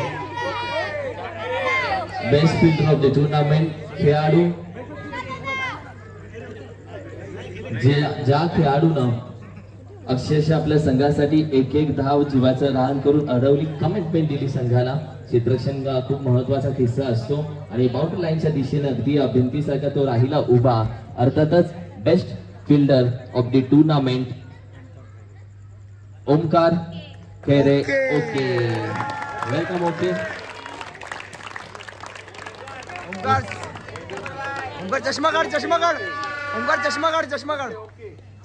best fielder of the tournament खेळाडू ज्या खेळाडूनं अक्षरशः आपल्या संघासाठी एक धाव जीवाचं रान करून अडवली, कमिटमेंट दिली संघाला. क्षेत्ररक्षण खूप महत्वाचा किस्सा असतो आणि बाउंड्री लाईनच्या दिशेने अगदी भिंतीसारखा तो राहिला उभा. अर्थातच best fielder of the tournament Omkar Khaire. Okay, welcome. Okay, Omkar चष्मा काढ, चष्मा काढ. ओमकार चष्मा काढ, चष्मा काढ,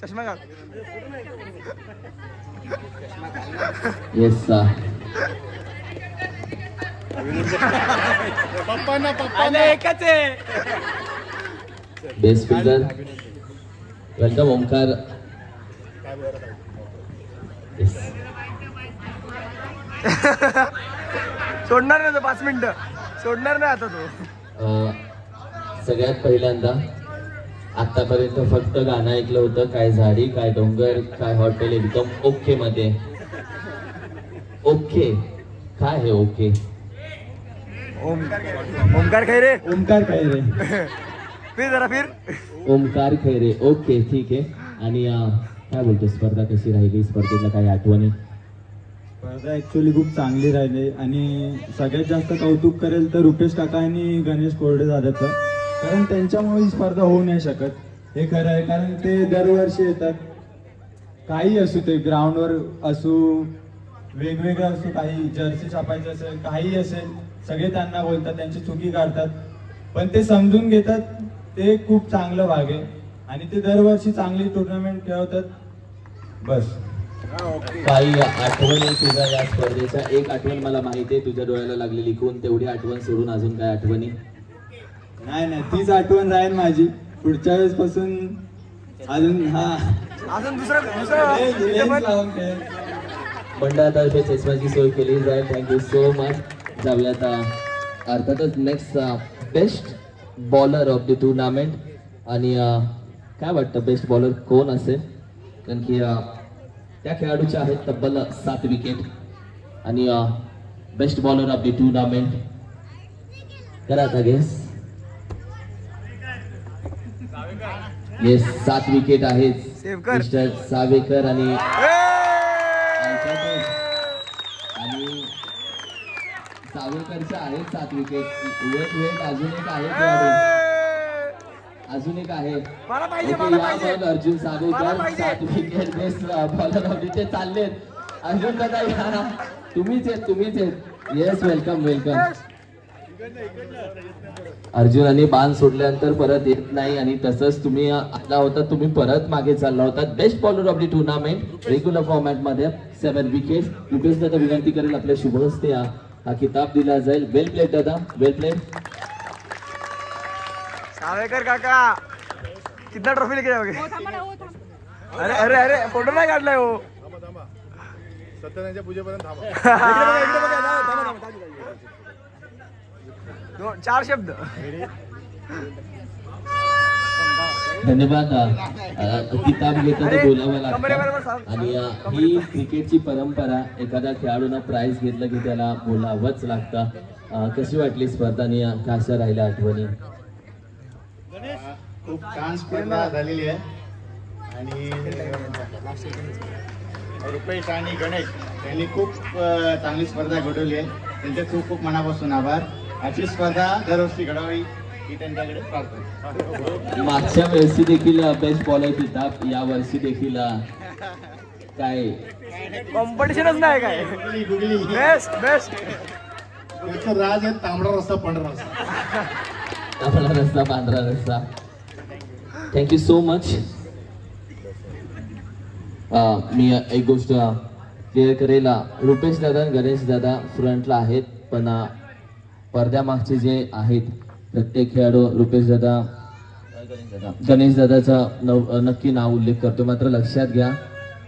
चष्मा काढ. येस एकच आहे. Best fielder, welcome Omkar. सोडणार नाही तो 5 मिनिटं, सोडणार नाही आता तो. सगळ्यात पहिल्यांदा आतापर्यंत फक्त गाणं ऐकलं होतं, काय झाडी, काय डोंगर, काय हॉटेल, एकदम ओके मध्ये. ओके काय आहे ओके? ओमकार खैरे. ओमकार खैरे. फिर जरा फिर. ओमकार खैरे. ओके, ठीक आहे. आणि काय बोलतो, स्पर्धा कशी राहिली? स्पर्धेतल्या काही आठवणी? स्पर्धा ॲक्च्युली खूप चांगली राहिली आणि सगळ्यात जास्त कौतुक करेल तर रुपेश काका आणि गणेश कोरडे दादाचं, कारण त्यांच्यामुळे ही स्पर्धा होऊ नाही शकत. हे खरं आहे, कारण ते दरवर्षी येतात. काही असू, ते ग्राउंडवर असू, वेगवेगळं असू, काही जर्सी छापायचं असेल, काही असेल, सगळे त्यांना बोलतात, त्यांची चुकी काढतात, पण ते समजून घेतात. ते खूप चांगलं भाग आहे आणि ते दरवर्षी चांगली टुर्नामेंट खेळवतात. बस. काही आठवणी तुझ्या या स्पर्धेच्या? एक आठवण मला माहिती आहे तुझ्या डोळ्याला लागलेली, कोण? तेवढी आठवण सोडून अजून काय आठवणी? नाही, तीच आठवण राहील माझी पुढच्या वेळेस पासून. अजून अजून दुसरं मंडळातर्फे चष्म्याची सोय केली जाईल. Thank you so much. जाऊयात अर्थातच next best bowler of the tournament. आणि काय वाटतं बेस्ट बॉलर कोण असेल? कारण की त्या खेळाडूच्या आहेत तब्बल 7 विकेट. आणि best bowler of the tournament करा आता गेस. येस, 7 विकेट आहेत मिस्टर सावेकर. आणि सावेकरच्या आहेत 7 विकेट. वेट अजून एक आहे खेळाडू. अजून एक आहे मला पाहिजे, ओके, मला या पाहिजे. मग Arjun Sagokar 7 wicket best bowler of ते चाललेत. अर्जुन दादा या, तुम्हीच आहेत. Yes, welcome. अर्जुनाने बाण सोडल्यानंतर परत येत नाही आणि तसंच तुम्ही आला होता, तुम्ही परत मागे चालला होता. Best bowler of the tournament regular format मध्ये 7 विकेट. रुपेश दादा विनंती करेल आपल्या शुभ हस्ते हा किताब दिला जाईल. वेल प्लेड दादा, वेल प्लेड. सावेकर काका कितना ट्रॉफी लेके जाओगे? अरे फोटो नाही काढलाय हो. सत्यनारायणच्या पूजेपर्यंत थांबा. 4 शब्द. धन्यवाद. किताब घेतो तर बोलावं लागतं आणि ही क्रिकेटची परंपरा. एखाद्या खेळाडूनं प्राइज घेतलं की त्याला बोलावंच लागतं. कशी वाटली स्पर्धा आणि कशा राहिल्या आठवणी? खूप छान स्पर्धा झालेली आहे आणि रुपेश आणि गणेश यांनी खूप चांगली स्पर्धा घडवली आहे. त्यांचे खूप खूप मनापासून आभार. अशी स्पर्धा दरवर्षी घडावी ही त्यांच्याकडे प्रार्थना. मागच्या वर्षी देखील बेस्ट बॉलर किताब, या वर्षी देखील काय कॉम्पिटिशनच नाही काय. गुगली बेस्ट त्याचं राज आहे तांबडा रस्ता पांढरा रस्ता. तांबडा रस्ता पांढरा रस्ता. Thank you so much. मी एक गोष्ट क्लिअर करेल. रुपेश दादा, गणेश दादा फ्रंटला आहेत, पण पडद्यामागचे जे आहेत प्रत्येक खेळाडू रुपेश दादा, गणेश दादाचा नक्की नाव उल्लेख करतो. मात्र लक्षात घ्या,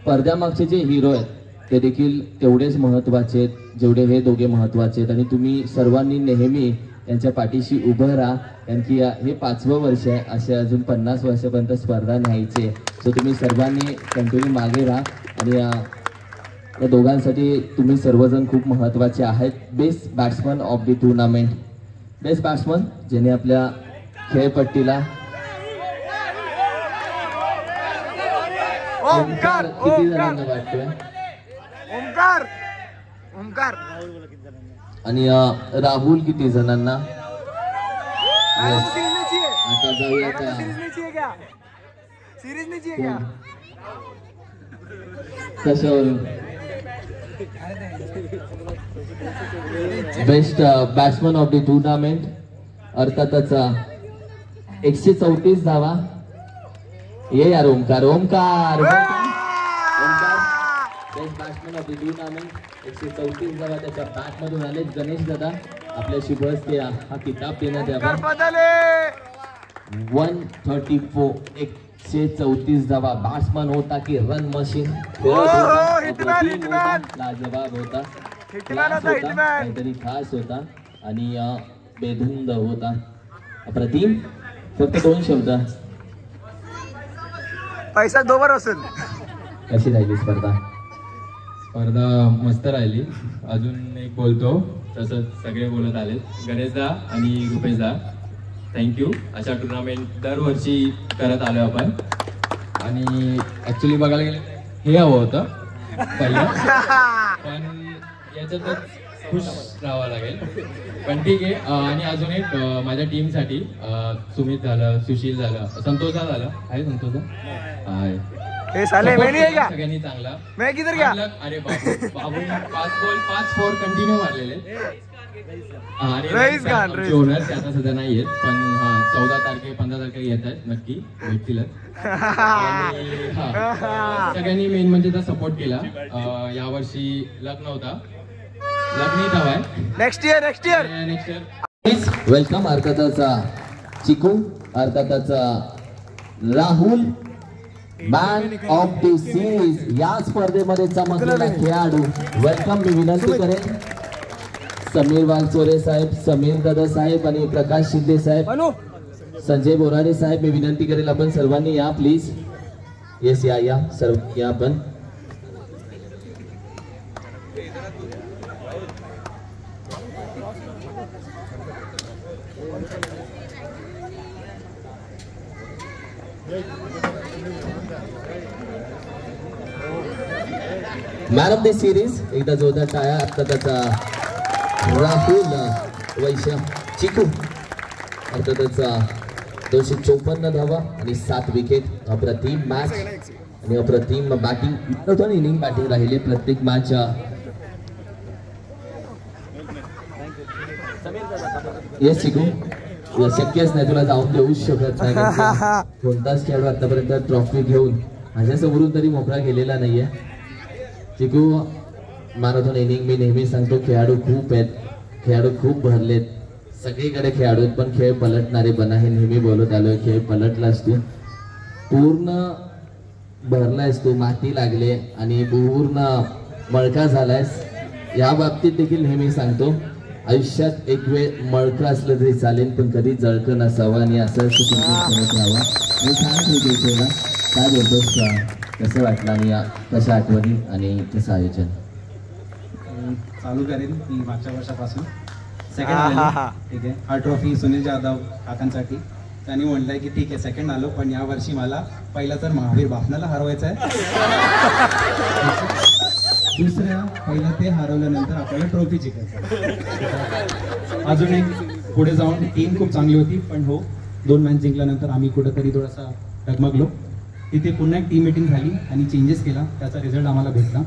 पडद्यामागचे जे हिरो आहेत ते देखील तेवढेच महत्त्वाचे आहेत जेवढे हे दोघे महत्त्वाचे आहेत. आणि तुम्ही सर्वांनी नेहमी यांच्या पाठीशी उभं राहा. यांची हे 5वं वर्ष आहे, असे अजून 50 वर्षापर्यंत स्पर्धा न्यायची. सो तुम्ही सर्वांनी कंटिन्यू मागे राहा आणि या दोघांसाठी तुम्ही सर्वजण खूप महत्त्वाचे आहेत. Best batsman of the tournament, best batsman ज्याने आपल्या खेळपट्टीला किती जणांना वाटतोय ओमकार आणि राहुल किती जणांना? आता जाऊया का कशावरून? Best batsman of the tournament अर्थातच 134 धावा. ये यार Omkar best batsman of the tournament 134 धावा त्याच्या बॅट मधून आले. गणेश दादा आपल्या शुभ हस्ते हा किताब देण्यात यावा. 134 134 धावा. बॅट्समन होता की रन मशीन लाजवाब होता, काहीतरी खास होता आणि बेधुंद होता. अप्रतिम. फक्त 2 शब्द. पैसा दोबर असेल. कशी राहिली स्पर्धा? स्पर्धा मस्त राहिली. अजून एक बोलतो, तसंच सगळे बोलत आले. गणेशदा आणि रुपेशदा थँक्यू. अशा टुर्नामेंट दरवर्षी करत आलो आपण. आणि ॲक्च्युली बघायला गेलं हे हवं होतं पहिलं, पण याच्यातच खुश राहावं लागेल. पण ठीक आहे. आणि अजून एक माझ्या टीमसाठी सुमित झालं, सुशील झालं, संतोषा झालं आहे. संतोषा आहे सगळ्यांनी चांगला. अरे बाबू 5 बॉल 5 4 कंटिन्यू मारलेले. आणि ओनर आता सध्या नाही आहेत, पण 14 तारखे 15 तारखे येत आहेत, नक्की भेटतीलच. सगळ्यांनी मेन म्हणजे त्याचा सपोर्ट केला. यावर्षी लक नव्हता, लक नाही हवाय. Next year. वेलकम. अर्थातचा चिकू, अर्थातचा Rahul man of the series या स्पर्धेमध्ये चमकलेला खेळाडू. वेलकम. मी विनंती करेन समीर वाघचोरे साहेब, समीर दादा साहेब आणि प्रकाश शिंदे साहेब, संजय बोराडे साहेब, मी विनंती करेल आपण सर्वांनी या प्लीज. येस या सर्व या आपण. मॅन ऑफ द सिरीज एकदा जोरदार टाळ्या. आता त्याचा राहुल वैश्य चिकू, आता त्याचा 254 धावा आणि 7 विकेट. अप्रतिम मॅच आणि अप्रतिम बॅटिंग इनिंग बॅटिंग राहिली प्रत्येक मॅच. येस चिकू, शक्यच नाही, तुला जाऊन देऊच शकत नाही. कोणताच खेळाडू आतापर्यंत ट्रॉफी घेऊन माझ्यासमोरून तरी मोकळा गेलेला नाहीये. चिकू, मॅरेथॉन इनिंग मी नेहमी सांगतो खेळाडू खूप आहेत, खेळाडू खूप भरलेत, सगळीकडे खेळाडू आहेत, पण खेळ पलटणारे बना हे नेहमी बोलत आलोय. खेळ पलटलास तू, पूर्ण भरलायस तू, माती लागले आणि पूर्ण मळका झालायस. या बाबतीत देखील नेहमी सांगतो आयुष्यात एक वेळ मळकं असलं तरी चालेल, पण कधी जळकं नसावं आणि असं करत राहावं. मी छान काय बोलतोस, कसं वाटलं आणि कशा आठवणी आणि कसं आयोजन? चालू करेन मी मागच्या वर्षापासून सेकंड आलो. ठीक आहे, हा ट्रॉफी सुनील जाधव काकांसाठी. त्यांनी म्हटलंय की ठीक आहे सेकंड आलो, पण या वर्षी मला पहिला तर महावीर बापनाला हरवायचं आहे. दुसऱ्या पहिला ते हरवल्यानंतर आपल्याला ट्रॉफी जिंकायचं. अजून एक पुढे जाऊन टीम खूप चांगली होती, पण हो 2 मॅच जिंकल्यानंतर आम्ही कुठेतरी थोडासा डगमगलो. तिथे पुन्हा एक टीम मीटिंग झाली आणि चेंजेस केला, त्याचा रिझल्ट आम्हाला भेटला.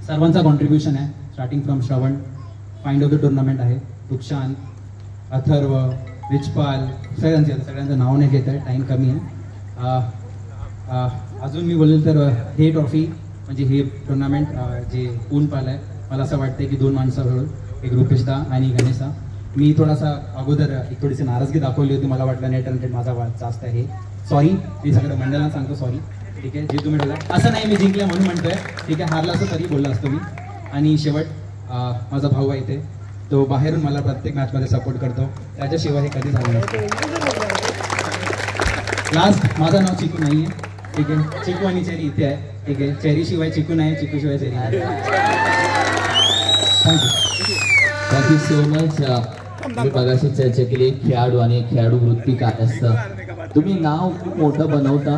सर्वांचा कॉन्ट्रीब्युशन आहे, स्टार्टिंग फ्रॉम श्रवण, फाइंड ऑफ द टुर्नामेंट आहे, रुक्षान, अथर्व, रिचपाल, सगळ्यांचं नाव नाही घेत आहे, टाईम कमी आहे. अजून मी बोलेल तर हे ट्रॉफी म्हणजे हे टुर्नामेंट जे ऊन पाहिलं आहे, मला असं वाटतं की 2 माणसं मिळून, एक रुपेशदा आणि गणेशदा. मी थोडासा अगोदर एक थोडीशी नाराजगी दाखवली होती, मला वाटलं नेट रन रेट माझा जास्त आहे, सॉरी. मी सगळं मंडळाला सांगतो सॉरी. ठीक आहे, जे तुम्ही बोला असं नाही मी जिंकलं म्हणून म्हणतोय. ठीक आहे, हारला असं तरी बोलला असतो मी. आणि शेवट माझा भाऊ आहे इथे, तो बाहेरून मला प्रत्येक मॅचमध्ये सपोर्ट करतो, त्याच्याशिवाय हे कधी झालं नसतं. लास्ट माझं नाव चिकू नाही आहे. ठीक आहे, चिकू आणि चेरी इथे आहे. ठीक आहे, चेरीशिवाय चिकू नाही, चिकूशिवाय चेरी नाही. Thank you so much. मी मगाशी चर्चा केली खेळाडू आणि खेळाडू वृत्ती काय असतं. तुम्ही नाव खूप मोठं बनवता,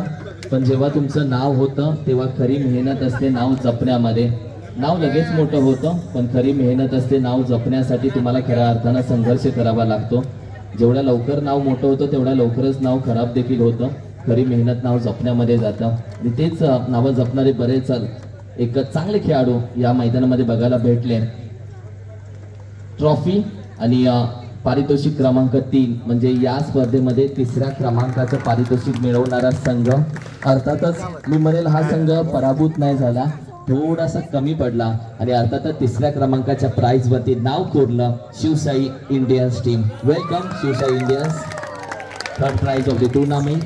पण जेव्हा तुमचं नाव होतं तेव्हा खरी मेहनत असते नाव जपण्यामध्ये. नाव लगेच मोठं होतं, पण खरी मेहनत असते नाव जपण्यासाठी. तुम्हाला खऱ्या अर्थानं संघर्ष करावा लागतो. जेवढ्या लवकर नाव मोठं होतं तेवढ्या लवकरच नाव खराब देखील होतं. खरी मेहनत नाव जपण्यामध्ये जातं आणि तेच नावं जपणारे बरेच एक चांगले खेळाडू या मैदानामध्ये बघायला भेटले. ट्रॉफी आणि पारितोषिक क्रमांक 3 म्हणजे या स्पर्धेमध्ये 3ऱ्या क्रमांकाचं पारितोषिक मिळवणारा संघ. अर्थातच मी म्हणेल हा संघ पराभूत नाही झाला, थोडासा कमी पडला आणि अर्थातच 3ऱ्या क्रमांकाच्या प्राइज वरती नाव कोरलं Shivshahi Indians team. Welcome Shivshahi Indians, 3rd prize of the tournament.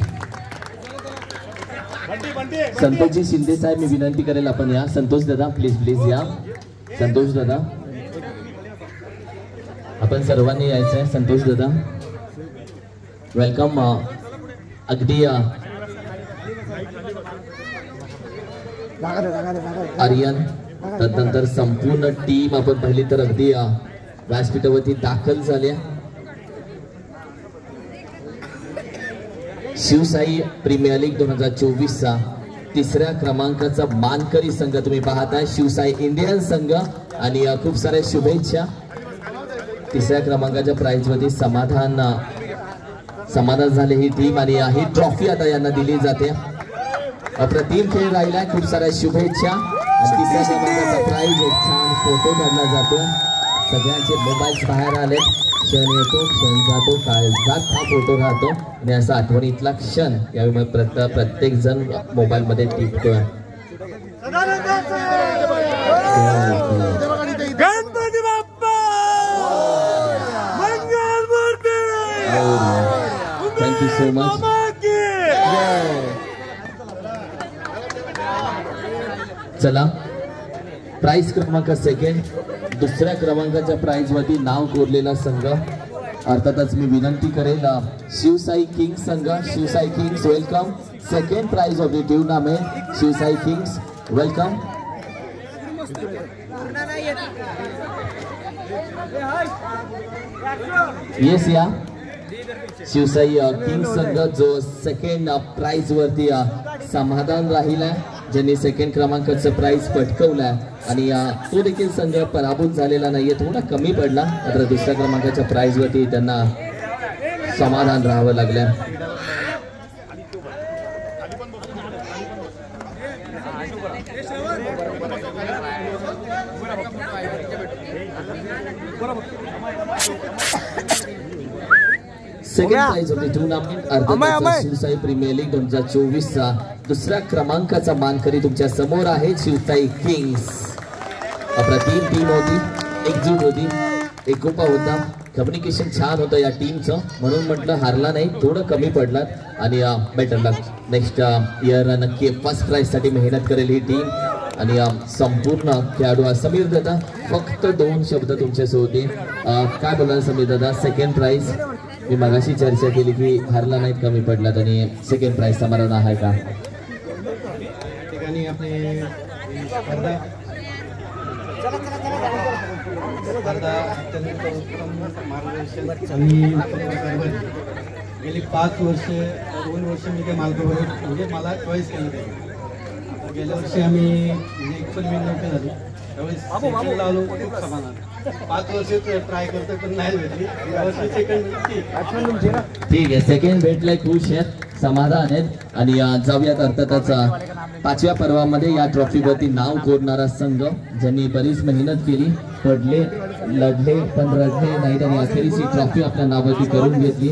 Santoshji Shinde साहेब, मी विनंती करेल आपण या. संतोष दादा प्लीज या. संतोष दादा, आपण सर्वांनी यायचं आहे. संतोष दादा वेलकम. अगदी आर्यन, त्यानंतर संपूर्ण टीम आपण पाहिली तर अगदी व्यासपीठावरती दाखल झाल्या. शिवशाही प्रीमियर लीग 2024चा 3ऱ्या क्रमांकाचा मानकरी संघ तुम्ही पाहताय शिवशाही इंडियन संघ आणि खूप साऱ्या शुभेच्छा. 3ऱ्या क्रमांकाच्या प्राइज वरती समाधान झाले ही टीम आणि ही ट्रॉफी आता यांना दिली जाते. अप्रतिम खेळ राहिलाय, खूप साऱ्या शुभेच्छा. आणि 3ऱ्या क्रमांकाचा प्राइज एक छान फोटो काढला जातो. सगळ्यांचे मोबाईल्स बाहेर आले, क्षण येतो क्षण जातो, काळजात हा फोटो राहतो आणि असा आठवणीतला क्षण यावेळी प्रत्येक जण मोबाईल मध्ये टिपतोय. गणपती बाप्पा मंगल मूर्ती. Thank you so much. चला, प्राइज क्रमांक 2nd, 2ऱ्या क्रमांकाच्या प्राइज वरती नाव कोरलेला संघ. अर्थातच मी विनंती करेल शिवशाही किंग्स संघ. Shivshahi Kings welcome. 2nd prize of the tournament Shivshahi Kings welcome. Yes yeah. Shivshahi Kings संघ जो 2nd प्राइज वरती समाधान राहिलाय, ज्यांनी 2nd क्रमांकाचं प्राइज पटकवलाय आणि तो देखील संघ पराभूत झालेला नाहीये, थोडा कमी पडला. मात्र 2ऱ्या क्रमांकाच्या प्राइज वरती त्यांना समाधान राहावं लागलं. सेकंड प्राइज होती टुर्नामेंट अर्थात शिवसाई प्रीमियर लीग 2024चा दुसऱ्या क्रमांकाचा मानकरी तुमच्या समोर आहे शिवसाई किंग्स. अप्रतिम टीम होती, एकजूट होती, एकोपा होता, कम्युनिकेशन छान होतं या टीमचं, म्हणून म्हटलं हारला नाही, थोडं कमी पडलात आणि बेटर लक. नेक्स्ट इयर नक्की फर्स्ट प्राइज साठी मेहनत करेल ही टीम. आणि संपूर्ण खेळाडू समीर दादा फक्त 2 शब्द तुमच्यासोबत होते. काय बोलाल समीर दादा? सेकंड प्राइज मी मगाशी चर्चा केली की हारला नाहीत, कमी पडलात आणि सेकंड प्राइज समाधान आहे का? ठिकाणी आपले गेली 5 वर्ष 2 वर्ष मी काही मालकाबरोबर म्हणजे मला चॉईस केलं ते. गेल्या वर्षी आम्ही म्हणजे एक्सपेरिमेंट नव्हते झाली, त्यावेळेस आलो खूप समाधान. 5 वर्ष ट्राय करतो पण नाही भेटली, यावर्षी सेकंड. ठीक आहे, सेकंड भेटलाय, खुश आहेत, समाधान आहेत. आणि जाऊयात अर्थातच 5व्या पर्वामध्ये या ट्रॉफीवरती नाव कोरणारा संघ ज्यांनी बरीच मेहनत केली, पडले, लढले पण रडले नाहीत आणि अखेरीस ही ट्रॉफी आपल्या नावावरती करून घेतली.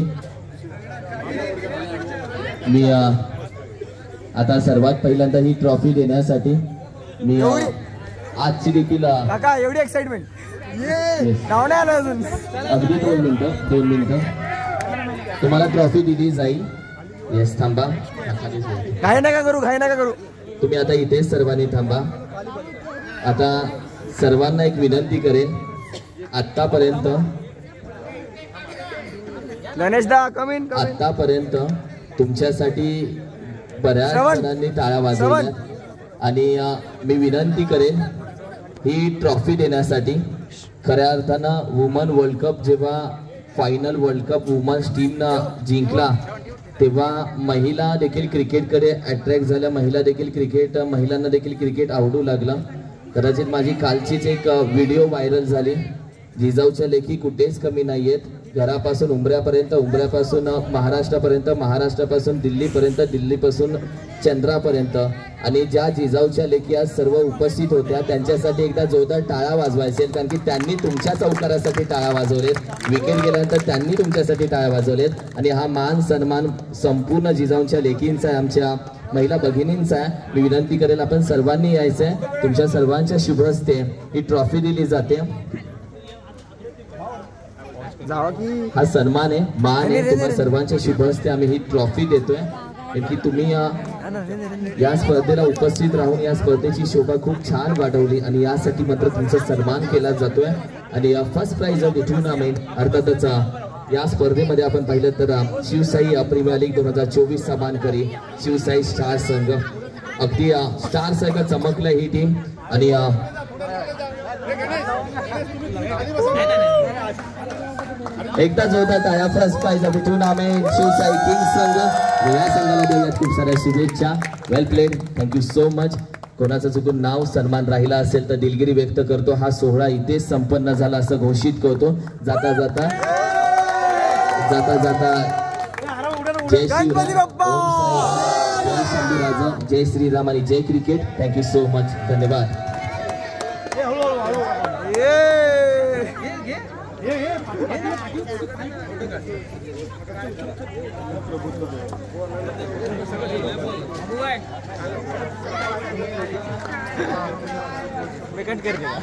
मी आता सर्वात पहिल्यांदा ही ट्रॉफी देण्यासाठी मी आजची देखील एवढी एक्साइटमेंट अगदी 2 मिनिटं तुम्हाला ट्रॉफी दिली जाईल. येस, थांबा, घाई नका करू. तुम्ही आता इथेच सर्वांनी थांबा. आता सर्वांना एक विनंती करेन, आतापर्यंत तुमच्यासाठी बऱ्याच जणांनी टाळ्या वाजवल्या आणि मी विनंती करेन ही ट्रॉफी देण्यासाठी. खऱ्या अर्थानं वुमन वर्ल्ड कप जेव्हा फायनल वर्ल्ड कप वुमन्स टीमनं जिंकला तेव्हा महिला देखील क्रिकेटकडे अट्रॅक्ट झाल्या, महिलांना देखील क्रिकेट आवडू लागलं. कदाचित माझी कालचीच एक व्हिडिओ व्हायरल झाली. जिजाऊच्या लेखी कुठेच कमी नाही आहेत, घरापासून उंबऱ्यापर्यंत, उंबऱ्यापासून महाराष्ट्रापर्यंत, महाराष्ट्रापासून दिल्लीपर्यंत, दिल्लीपासून चंद्रापर्यंत. आणि ज्या जिजाऊच्या लेखी आज सर्व उपस्थित होत्या त्यांच्यासाठी एकदा जोरदार टाळ्या वाजवायचे, कारण की त्यांनी तुमच्या चौकारासाठी टाळ्या वाजवलेत, विकेट गेल्यानंतर त्यांनी तुमच्यासाठी टाळ्या वाजवलेत. आणि हा मान सन्मान संपूर्ण जिजाऊच्या लेखींचा आहे, आमच्या महिला भगिनींचा आहे. मी विनंती करेल आपण सर्वांनी यायचं आहे. तुमच्या सर्वांच्या शुभ हस्ते ही ट्रॉफी दिली जाते. हा सन्मान आहे, मान आहे, तुम्हा सर्वांच्या शुभ हस्ते आम्ही ही ट्रॉफी देतोय की तुम्ही या स्पर्धेला उपस्थित राहून या स्पर्धेची शोभा खूप छान वाढवली आणि यासाठी मात्र तुमचा सन्मान केला जातोय. आणि first prize of the tournament अर्थातच या स्पर्धेमध्ये आपण पाहिलं तर शिवसाई प्रीमियर लीग 2024चा मानकरी शिवसाई स्टार संघ. अगदी स्टार सारखं चमकलं ही टीम. आणि एकदा जोरदार टाळ्या. First prize of the tournament Shivsai Kings संघ. या संघाला देऊयात खूप साऱ्या शुभेच्छा. Well played, thank you so much. कोणाचं चुकून नाव सन्मान राहिला असेल तर दिलगिरी व्यक्त करतो. हा सोहळा इथेच संपन्न झाला असं घोषित करतो. जाता जाता जय श्रीराम, जय शंभूराजा, जय श्रीराम आणि जय क्रिकेट. थँक्यू सो मच, धन्यवाद. मैं कट कर देगा.